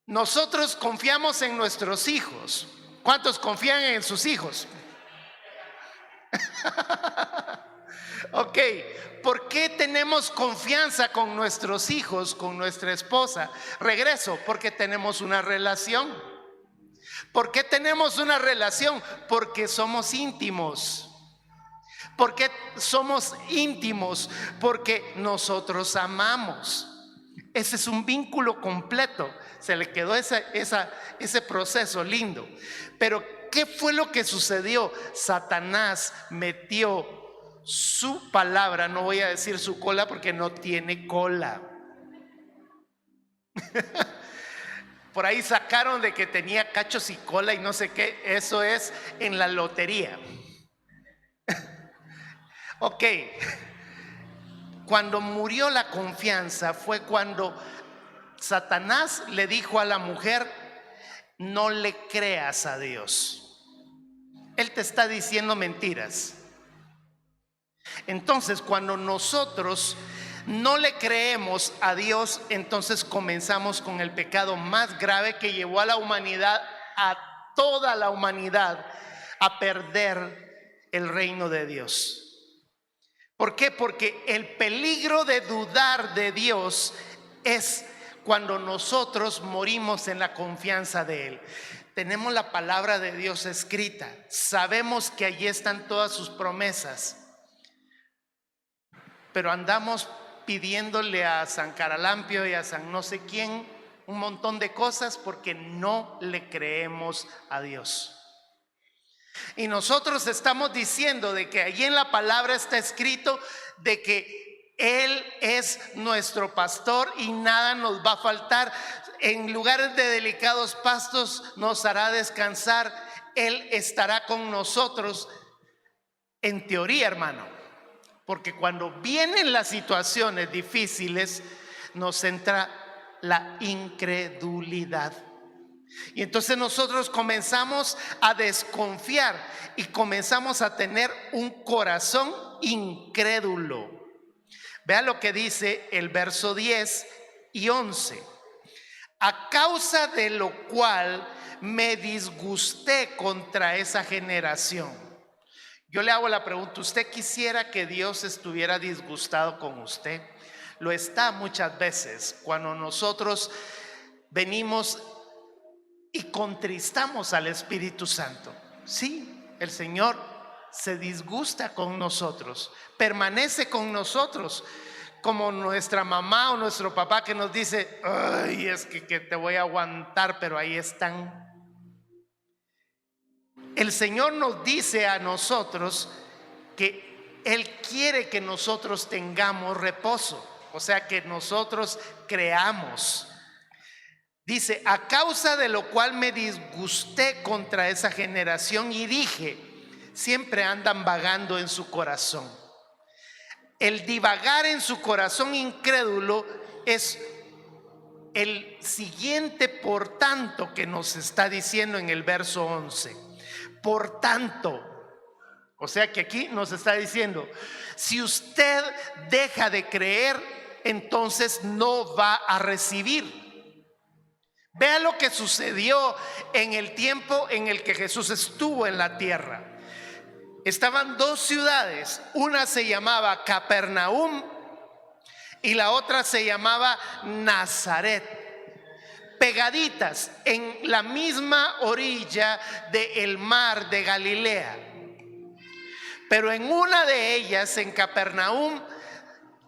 Nosotros confiamos en nuestros hijos. ¿Cuántos confían en sus hijos? Ok, ¿por qué tenemos confianza con nuestros hijos, con nuestra esposa? Regreso, porque tenemos una relación. ¿Por qué tenemos una relación? Porque somos íntimos. ¿Por qué somos íntimos? Porque nosotros amamos. Ese es un vínculo completo. Se le quedó ese proceso lindo. Pero ¿qué fue lo que sucedió? Satanás metió su palabra, no voy a decir su cola porque no tiene cola. Por ahí sacaron de que tenía cachos y cola y no sé qué. Eso es en la lotería. Ok. Cuando murió la confianza fue cuando Satanás le dijo a la mujer: no le creas a Dios. Él te está diciendo mentiras. Entonces, cuando nosotros no le creemos a Dios, entonces comenzamos con el pecado más grave que llevó a la humanidad, a toda la humanidad, a perder el reino de Dios. ¿Por qué? Porque el peligro de dudar de Dios es cuando nosotros morimos en la confianza de Él. Tenemos la palabra de Dios escrita, sabemos que allí están todas sus promesas, pero andamos pidiéndole a San Caralampio y a San no sé quién un montón de cosas porque no le creemos a Dios. Y nosotros estamos diciendo de que allí en la palabra está escrito de que Él es nuestro pastor y nada nos va a faltar. En lugares de delicados pastos nos hará descansar. Él estará con nosotros. En teoría, hermano, porque cuando vienen las situaciones difíciles nos entra la incredulidad. Y entonces nosotros comenzamos a desconfiar y comenzamos a tener un corazón incrédulo. Vea lo que dice el verso 10 y 11. A causa de lo cual me disgusté contra esa generación. Yo le hago la pregunta, ¿usted quisiera que Dios estuviera disgustado con usted? Lo está muchas veces cuando nosotros venimos y contristamos al Espíritu Santo. Sí, el Señor se disgusta con nosotros, permanece con nosotros, como nuestra mamá o nuestro papá que nos dice, ay, es que te voy a aguantar, pero ahí están. El Señor nos dice a nosotros que Él quiere que nosotros tengamos reposo, o sea, que nosotros creamos. Dice, a causa de lo cual me disgusté contra esa generación y dije, siempre andan vagando en su corazón. El divagar en su corazón incrédulo es el siguiente por tanto que nos está diciendo en el verso 11. Por tanto, o sea que aquí nos está diciendo, si usted deja de creer, entonces no va a recibir. Vea lo que sucedió en el tiempo en el que Jesús estuvo en la tierra. Estaban dos ciudades, una se llamaba Capernaum y la otra se llamaba Nazaret, pegaditas en la misma orilla del mar de Galilea. Pero en una de ellas, en Capernaum,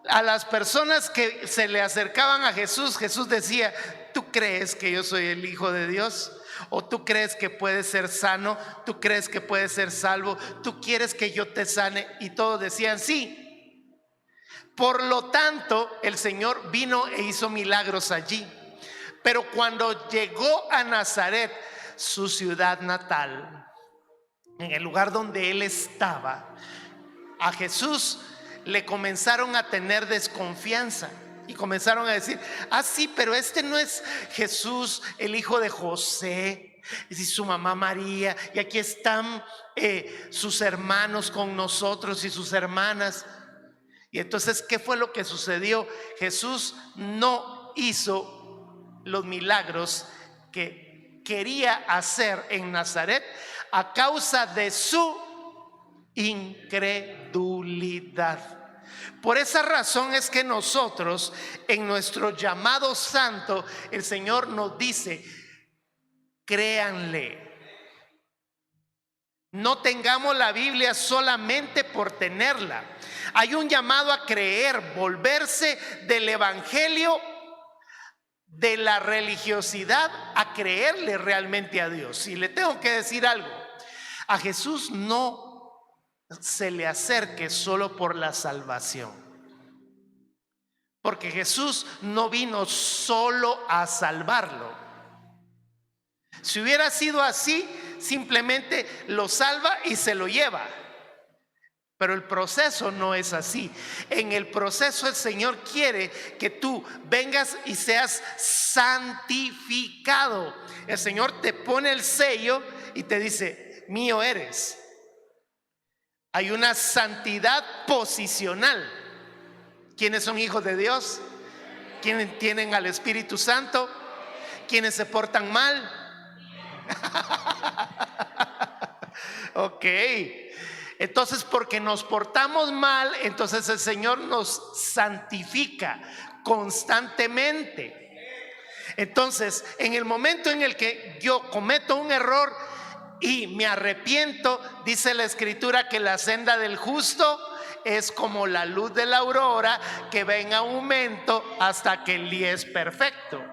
a las personas que se le acercaban a Jesús, Jesús decía, ¿tú crees que yo soy el Hijo de Dios? ¿O tú crees que puedes ser sano? ¿Tú crees que puedes ser salvo? ¿Tú quieres que yo te sane? Y todos decían sí. Por lo tanto, el Señor vino e hizo milagros allí. Pero cuando llegó a Nazaret, su ciudad natal, en el lugar donde él estaba, a Jesús le comenzaron a tener desconfianza y comenzaron a decir, ah sí, pero este no es Jesús, el hijo de José y su mamá María, y aquí están sus hermanos con nosotros y sus hermanas. Y entonces, ¿qué fue lo que sucedió? Jesús no hizo los milagros que quería hacer en Nazaret a causa de su incredulidad. Por esa razón es que nosotros, en nuestro llamado santo, el Señor nos dice, créanle. No tengamos la Biblia solamente por tenerla. Hay un llamado a creer, volverse del evangelio, de la religiosidad, a creerle realmente a Dios. Y le tengo que decir algo, a Jesús no se le acerque solo por la salvación, porque Jesús no vino solo a salvarlo. Si hubiera sido así, simplemente lo salva y se lo lleva. Pero el proceso no es así. En el proceso el Señor quiere que tú vengas y seas santificado. El Señor te pone el sello y te dice, mío eres. Hay una santidad posicional. ¿Quiénes son hijos de Dios? ¿Quiénes tienen al Espíritu Santo? ¿Quiénes se portan mal? Ok. Entonces, porque nos portamos mal, entonces el Señor nos santifica constantemente. Entonces, en el momento en el que yo cometo un error y me arrepiento, dice la Escritura que la senda del justo es como la luz de la aurora que va en aumento hasta que el día es perfecto.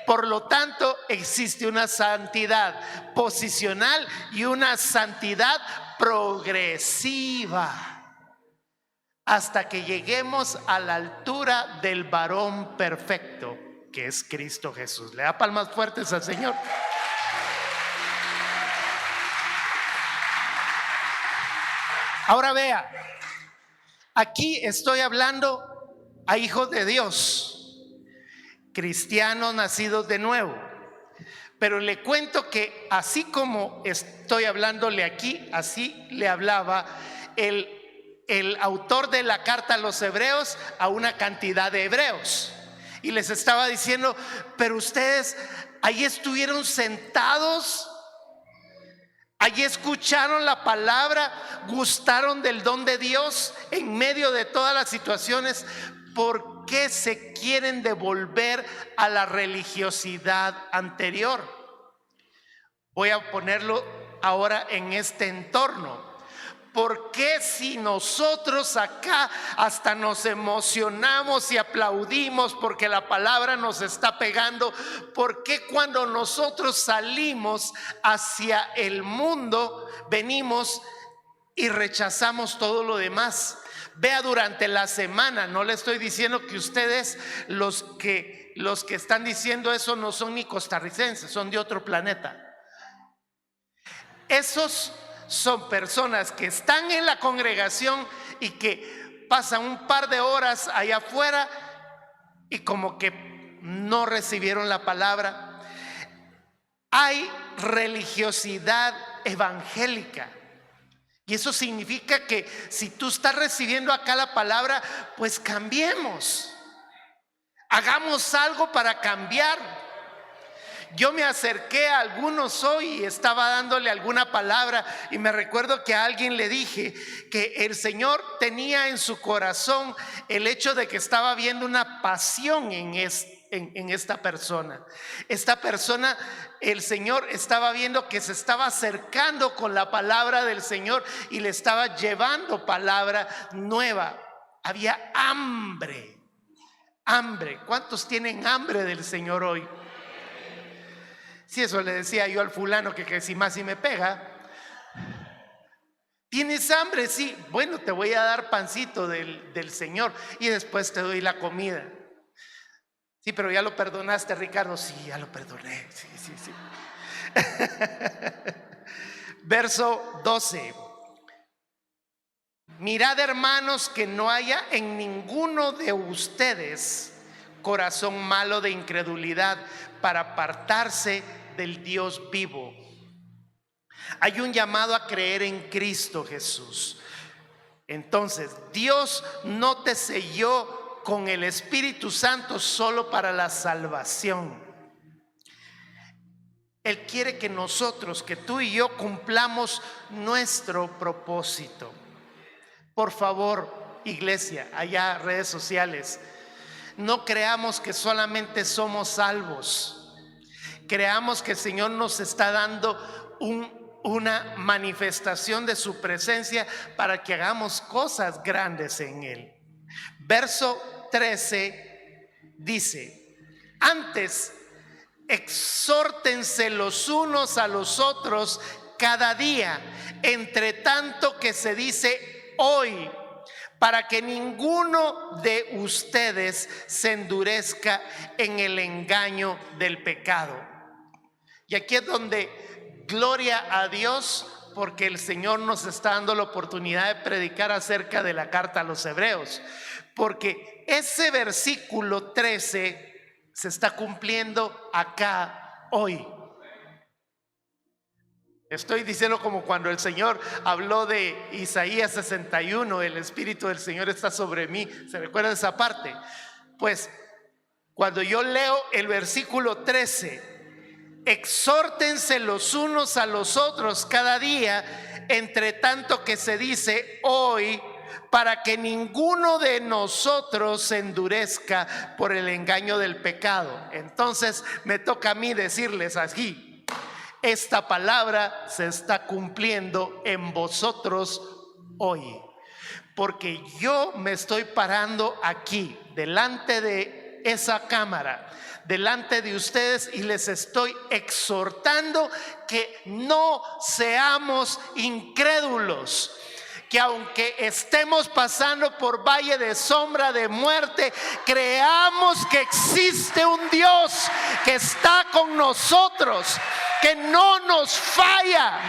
Por lo tanto, existe una santidad posicional y una santidad progresiva hasta que lleguemos a la altura del varón perfecto, que es Cristo Jesús. Le da palmas fuertes al Señor. Ahora vea, aquí estoy hablando a hijos de Dios, cristianos nacidos de nuevo. Pero le cuento que así como estoy hablándole aquí, así le hablaba el autor de la carta a los hebreos a una cantidad de hebreos. Y les estaba diciendo, pero ustedes ahí estuvieron sentados, allí escucharon la palabra, gustaron del don de Dios en medio de todas las situaciones. ¿Por qué se quieren devolver a la religiosidad anterior? Voy a ponerlo ahora en este entorno. ¿Por qué si nosotros acá hasta nos emocionamos y aplaudimos porque la palabra nos está pegando? ¿Por qué cuando nosotros salimos hacia el mundo venimos y rechazamos todo lo demás? Vea, durante la semana, no le estoy diciendo que ustedes los que están diciendo eso no son ni costarricenses, son de otro planeta. Esos son personas que están en la congregación y que pasan un par de horas allá afuera y como que no recibieron la palabra. Hay religiosidad evangélica. Y eso significa que si tú estás recibiendo acá la palabra, pues cambiemos. Hagamos algo para cambiar. Yo me acerqué a algunos hoy y estaba dándole alguna palabra y me recuerdo que a alguien le dije que el Señor tenía en su corazón el hecho de que estaba viendo una pasión en esta persona. Esta persona, el Señor estaba viendo que se estaba acercando con la palabra del Señor y le estaba llevando palabra nueva. Había hambre. ¿Cuántos tienen hambre del Señor hoy? Si eso le decía yo al fulano que si más y me pega. ¿Tienes hambre? Sí. Bueno, te voy a dar pancito del Señor y después te doy la comida. Sí, pero ya lo perdonaste, Ricardo. Sí, ya lo perdoné. Sí. Verso 12. Mirad, hermanos, que no haya en ninguno de ustedes corazón malo de incredulidad para apartarse del Dios vivo. Hay un llamado a creer en Cristo Jesús. Entonces, Dios no te selló con el Espíritu Santo solo para la salvación. Él quiere que nosotros, que tú y yo cumplamos nuestro propósito. Por favor, iglesia, allá redes sociales, no creamos que solamente somos salvos. Creamos que el Señor nos está dando una manifestación de su presencia para que hagamos cosas grandes en Él. Verso 13 dice: antes exhórtense los unos a los otros cada día, entre tanto que se dice hoy, para que ninguno de ustedes se endurezca en el engaño del pecado. Y aquí es donde gloria a Dios, porque el Señor nos está dando la oportunidad de predicar acerca de la carta a los hebreos, porque ese versículo 13 se está cumpliendo acá hoy. Estoy diciendo como cuando el Señor habló de Isaías 61, el Espíritu del Señor está sobre mí. ¿Se recuerda esa parte? Pues cuando yo leo el versículo 13, exhórtense los unos a los otros cada día, entre tanto que se dice hoy, para que ninguno de nosotros se endurezca por el engaño del pecado. Entonces me toca a mí decirles así: esta palabra se está cumpliendo en vosotros hoy, porque yo me estoy parando aquí delante de esa cámara, delante de ustedes, y les estoy exhortando que no seamos incrédulos, que aunque estemos pasando por valle de sombra de muerte, creamos que existe un Dios que está con nosotros, que no nos falla,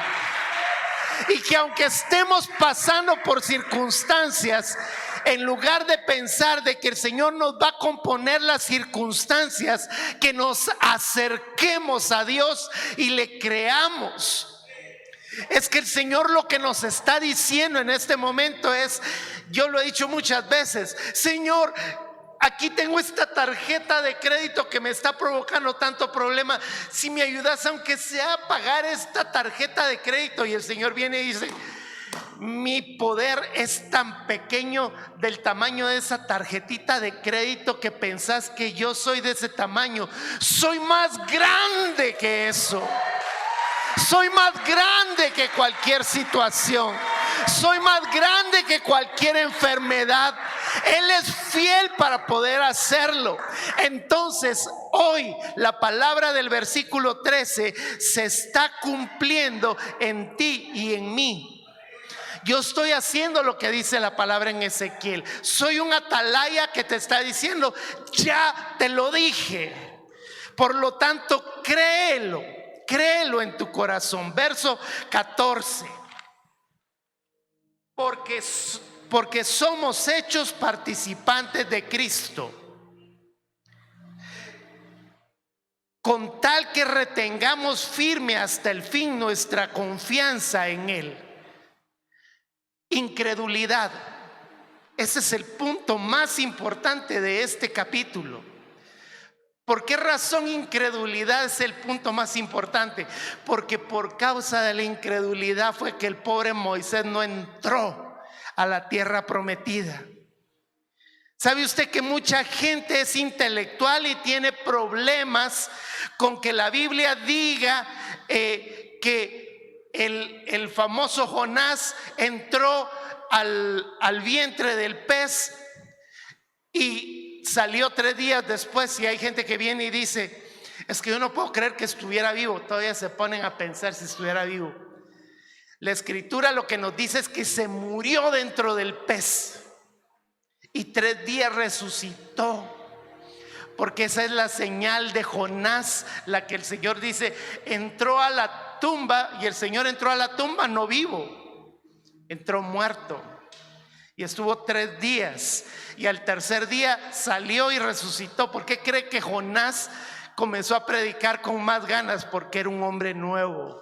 y que aunque estemos pasando por circunstancias, en lugar de pensar de que el Señor nos va a componer las circunstancias, que nos acerquemos a Dios y le creamos. Es que el Señor lo que nos está diciendo en este momento es, yo lo he dicho muchas veces: Señor, aquí tengo esta tarjeta de crédito que me está provocando tanto problema. Si me ayudas aunque sea a pagar esta tarjeta de crédito. Y el Señor viene y dice: mi poder es tan pequeño, del tamaño de esa tarjetita de crédito, que pensás que yo soy de ese tamaño. Soy más grande que eso. Soy más grande que cualquier situación. Soy más grande que cualquier enfermedad. Él es fiel para poder hacerlo. Entonces hoy la palabra del versículo 13 se está cumpliendo en ti y en mí. Yo estoy haciendo lo que dice la palabra en Ezequiel. Soy un atalaya que te está diciendo: ya te lo dije. Por lo tanto, créelo. Créelo en tu corazón. Verso 14. Porque somos hechos participantes de Cristo, con tal que retengamos firme hasta el fin nuestra confianza en Él. Incredulidad. Ese es el punto más importante de este capítulo. ¿Por qué razón incredulidad es el punto más importante? Porque por causa de la incredulidad fue que el pobre Moisés no entró a la tierra prometida. ¿Sabe usted que mucha gente es intelectual y tiene problemas con que la Biblia diga que el famoso Jonás entró al vientre del pez y salió 3 días después? Y hay gente que viene y dice: es que yo no puedo creer que estuviera vivo. Todavía se ponen a pensar si estuviera vivo. La escritura lo que nos dice es que se murió dentro del pez y 3 días resucitó, porque esa es la señal de Jonás, la que el Señor dice: entró a la tumba. Y el Señor entró a la tumba no vivo, entró muerto. Y estuvo 3 días, y al tercer día salió y resucitó. ¿Por qué cree que Jonás comenzó a predicar con más ganas? Porque era un hombre nuevo.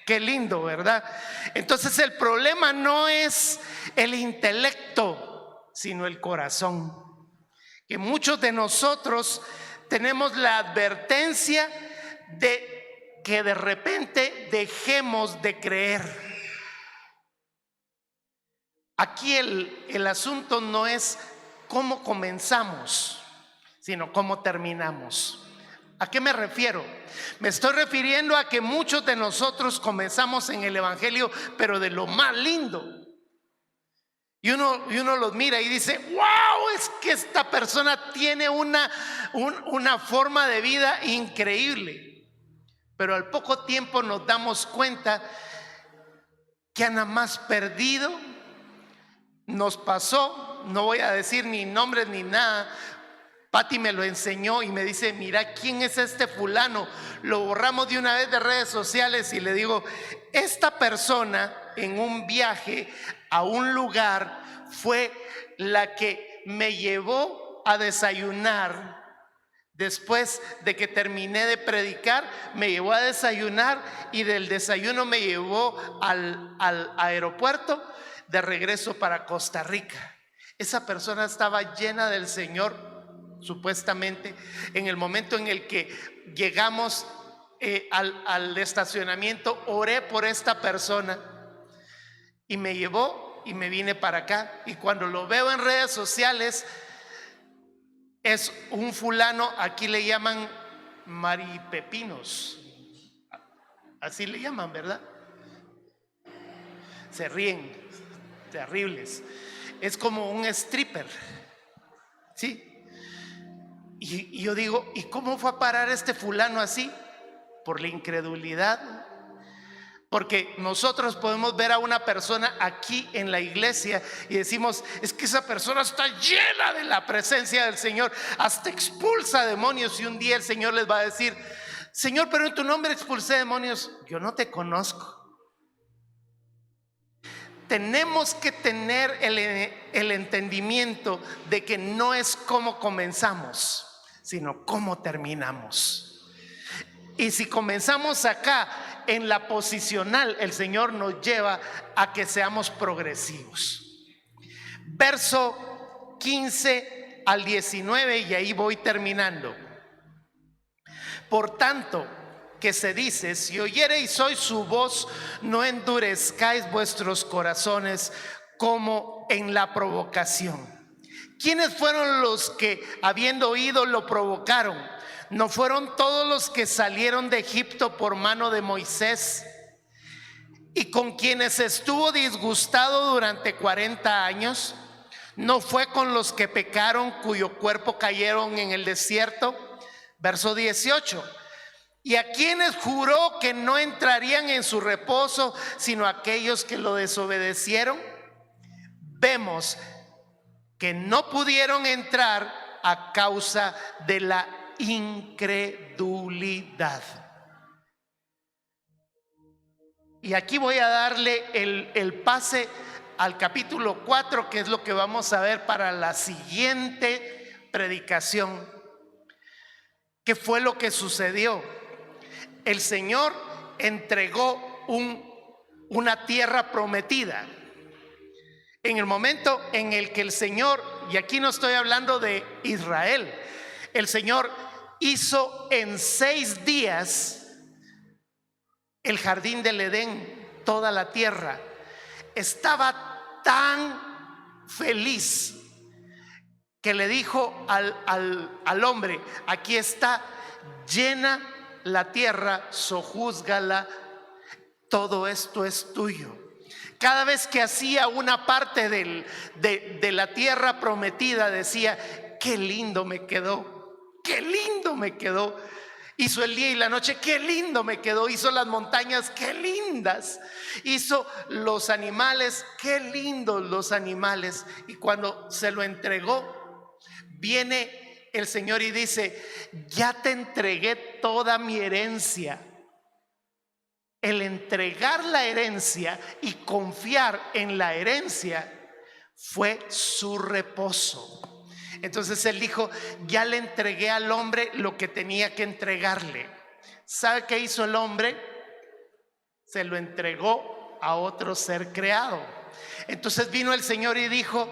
Qué lindo, ¿verdad? Entonces el problema no es el intelecto, sino el corazón. Que muchos de nosotros tenemos la advertencia de que de repente dejemos de creer. Aquí el asunto no es cómo comenzamos, sino cómo terminamos. ¿A qué me refiero? Me estoy refiriendo a que muchos de nosotros comenzamos en el evangelio, pero de lo más lindo. Y uno los mira y dice: wow, es que esta persona tiene una forma de vida increíble. Pero al poco tiempo nos damos cuenta que a nada más perdido. Nos pasó, no voy a decir ni nombres ni nada. Pati me lo enseñó y me dice: mira, ¿quién es este fulano? Lo borramos de una vez de redes sociales. Y le digo: esta persona en un viaje a un lugar fue la que me llevó a desayunar Después de que terminé de predicar, me llevó a desayunar y del desayuno me llevó al aeropuerto de regreso para Costa Rica. Esa persona estaba llena del Señor, supuestamente. En el momento en el que llegamos al estacionamiento, oré por esta persona y me llevó y me vine para acá. Y cuando lo veo en redes sociales, es un fulano, aquí le llaman maripepinos, así le llaman, ¿verdad? Se ríen, terribles. Es como un stripper, ¿sí? Y yo digo, ¿y cómo fue a parar este fulano así? Por la incredulidad. Porque nosotros podemos ver a una persona aquí en la iglesia y decimos, es que esa persona está llena de la presencia del Señor, hasta expulsa demonios. Y un día el Señor les va a decir, Señor, pero en tu nombre expulsé demonios. Yo no te conozco. Tenemos que tener el entendimiento de que no es cómo comenzamos, sino cómo terminamos. Y si comenzamos acá en la posicional, el Señor nos lleva a que seamos progresivos. Verso 15 al 19, y ahí voy terminando. Por tanto, que se dice, si oyereis hoy su voz, no endurezcáis vuestros corazones como en la provocación. ¿Quiénes fueron los que, habiendo oído, lo provocaron? ¿No fueron todos los que salieron de Egipto por mano de Moisés y con quienes estuvo disgustado durante 40 años? ¿No fue con los que pecaron, cuyo cuerpo cayeron en el desierto? Verso 18. ¿Y a quienes juró que no entrarían en su reposo, sino aquellos que lo desobedecieron? Vemos que no pudieron entrar a causa de la incredulidad. Y aquí voy a darle el pase al capítulo 4, que es lo que vamos a ver para la siguiente predicación. ¿Qué fue lo que sucedió? El Señor entregó una tierra prometida. En el momento en el que el Señor, y aquí no estoy hablando de Israel, el Señor hizo en 6 días el jardín del Edén, toda la tierra. Estaba tan feliz que le dijo al hombre, aquí está, llena la tierra, sojúzgala, todo esto es tuyo. Cada vez que hacía una parte de la tierra prometida, decía, qué lindo me quedó, qué lindo me quedó. Hizo el día y la noche, qué lindo me quedó. Hizo las montañas, qué lindas. Hizo los animales, qué lindos los animales. Y cuando se lo entregó, viene el Señor y dice, ya te entregué toda mi herencia. El entregar la herencia y confiar en la herencia fue su reposo. Entonces él dijo, ya le entregué al hombre lo que tenía que entregarle. ¿Sabe qué hizo el hombre? Se lo entregó a otro ser creado. Entonces vino el Señor y dijo,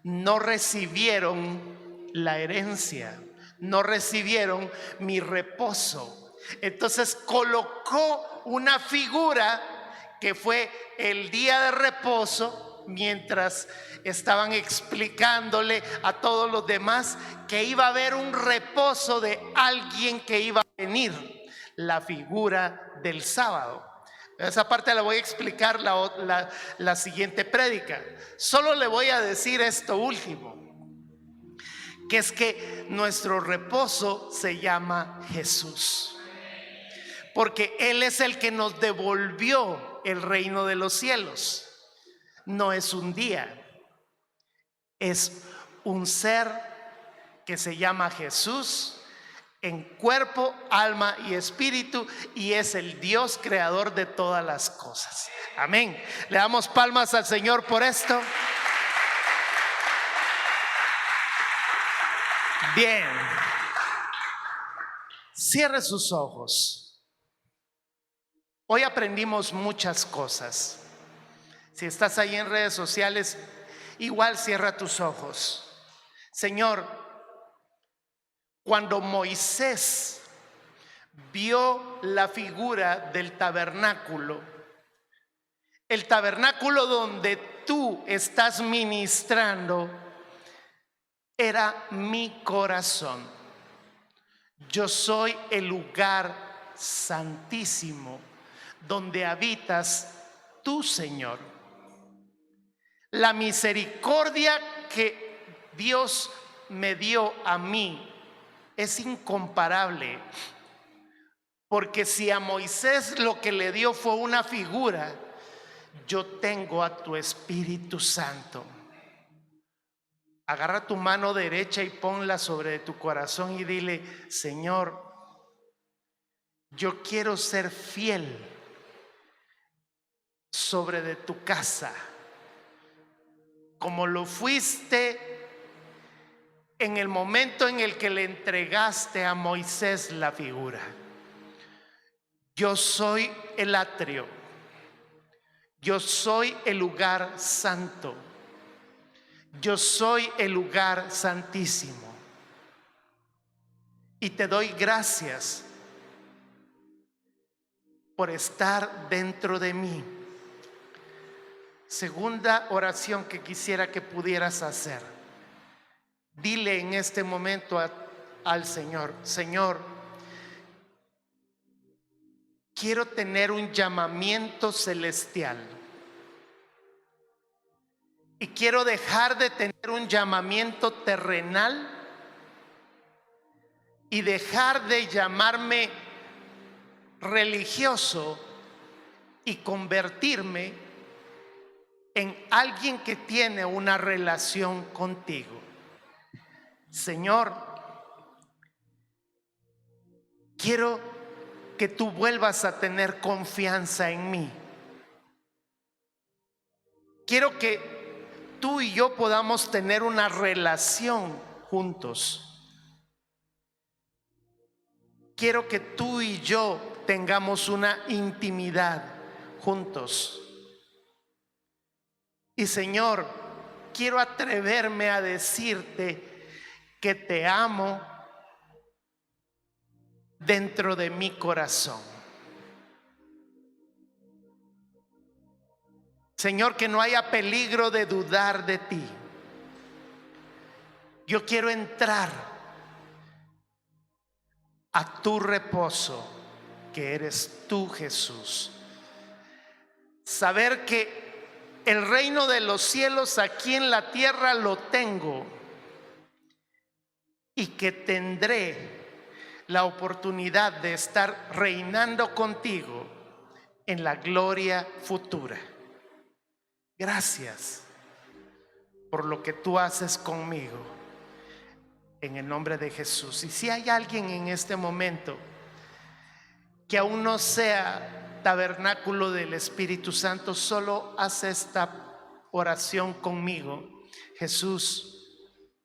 no recibieron la herencia, no recibieron mi reposo. Entonces colocó una figura que fue el día de reposo, mientras estaban explicándole a todos los demás que iba a haber un reposo de alguien que iba a venir, la figura del sábado. Esa parte la voy a explicar la siguiente prédica. Solo le voy a decir esto último, que es que nuestro reposo se llama Jesús. Porque Él es el que nos devolvió el reino de los cielos. No es un día, es un ser que se llama Jesús en cuerpo, alma y espíritu, y es el Dios creador de todas las cosas. Amén. Le damos palmas al Señor por esto. Bien. Cierre sus ojos. Hoy aprendimos muchas cosas. Si estás ahí en redes sociales, igual cierra tus ojos. Señor, cuando Moisés vio la figura del tabernáculo, el tabernáculo donde tú estás ministrando, era mi corazón. Yo soy el lugar santísimo donde habitas tú, Señor. La misericordia que Dios me dio a mí es incomparable, porque si a Moisés lo que le dio fue una figura, yo tengo a tu Espíritu Santo. Agarra tu mano derecha y ponla sobre tu corazón y dile: Señor, yo quiero ser fiel sobre de tu casa, como lo fuiste en el momento en el que le entregaste a Moisés la figura. Yo soy el atrio, yo soy el lugar santo, yo soy el lugar santísimo. Y te doy gracias por estar dentro de mí. Segunda oración que quisiera que pudieras hacer. Dile en este momento al Señor: Señor, quiero tener un llamamiento celestial y quiero dejar de tener un llamamiento terrenal y dejar de llamarme religioso y convertirme en alguien que tiene una relación contigo. Señor, quiero que tú vuelvas a tener confianza en mí. Quiero que tú y yo podamos tener una relación juntos. Quiero que tú y yo tengamos una intimidad juntos. Y Señor, quiero atreverme a decirte que te amo dentro de mi corazón. Señor, que no haya peligro de dudar de ti. Yo quiero entrar a tu reposo, que eres tú, Jesús. Saber que el reino de los cielos aquí en la tierra lo tengo y que tendré la oportunidad de estar reinando contigo en la gloria futura. Gracias por lo que tú haces conmigo, en el nombre de Jesús. Y si hay alguien en este momento que aún no sea tabernáculo del Espíritu Santo, solo haz esta oración conmigo: Jesús,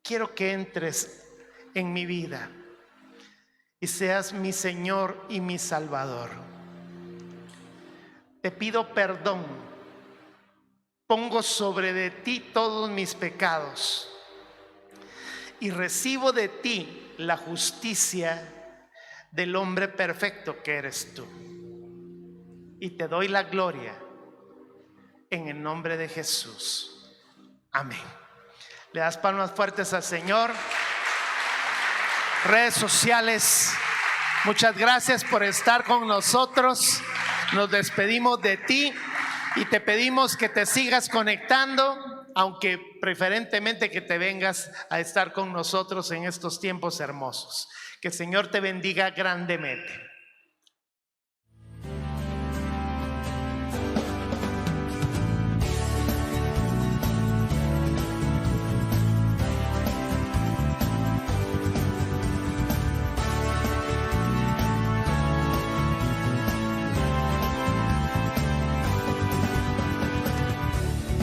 quiero que entres en mi vida y seas mi Señor y mi Salvador. Te pido perdón, pongo sobre de ti todos mis pecados y recibo de ti la justicia del hombre perfecto que eres tú. Y te doy la gloria en el nombre de Jesús. Amén. Le das palmas fuertes al Señor. Redes sociales, muchas gracias por estar con nosotros. Nos despedimos de ti y te pedimos que te sigas conectando, aunque preferentemente que te vengas a estar con nosotros en estos tiempos hermosos. Que el Señor te bendiga grandemente.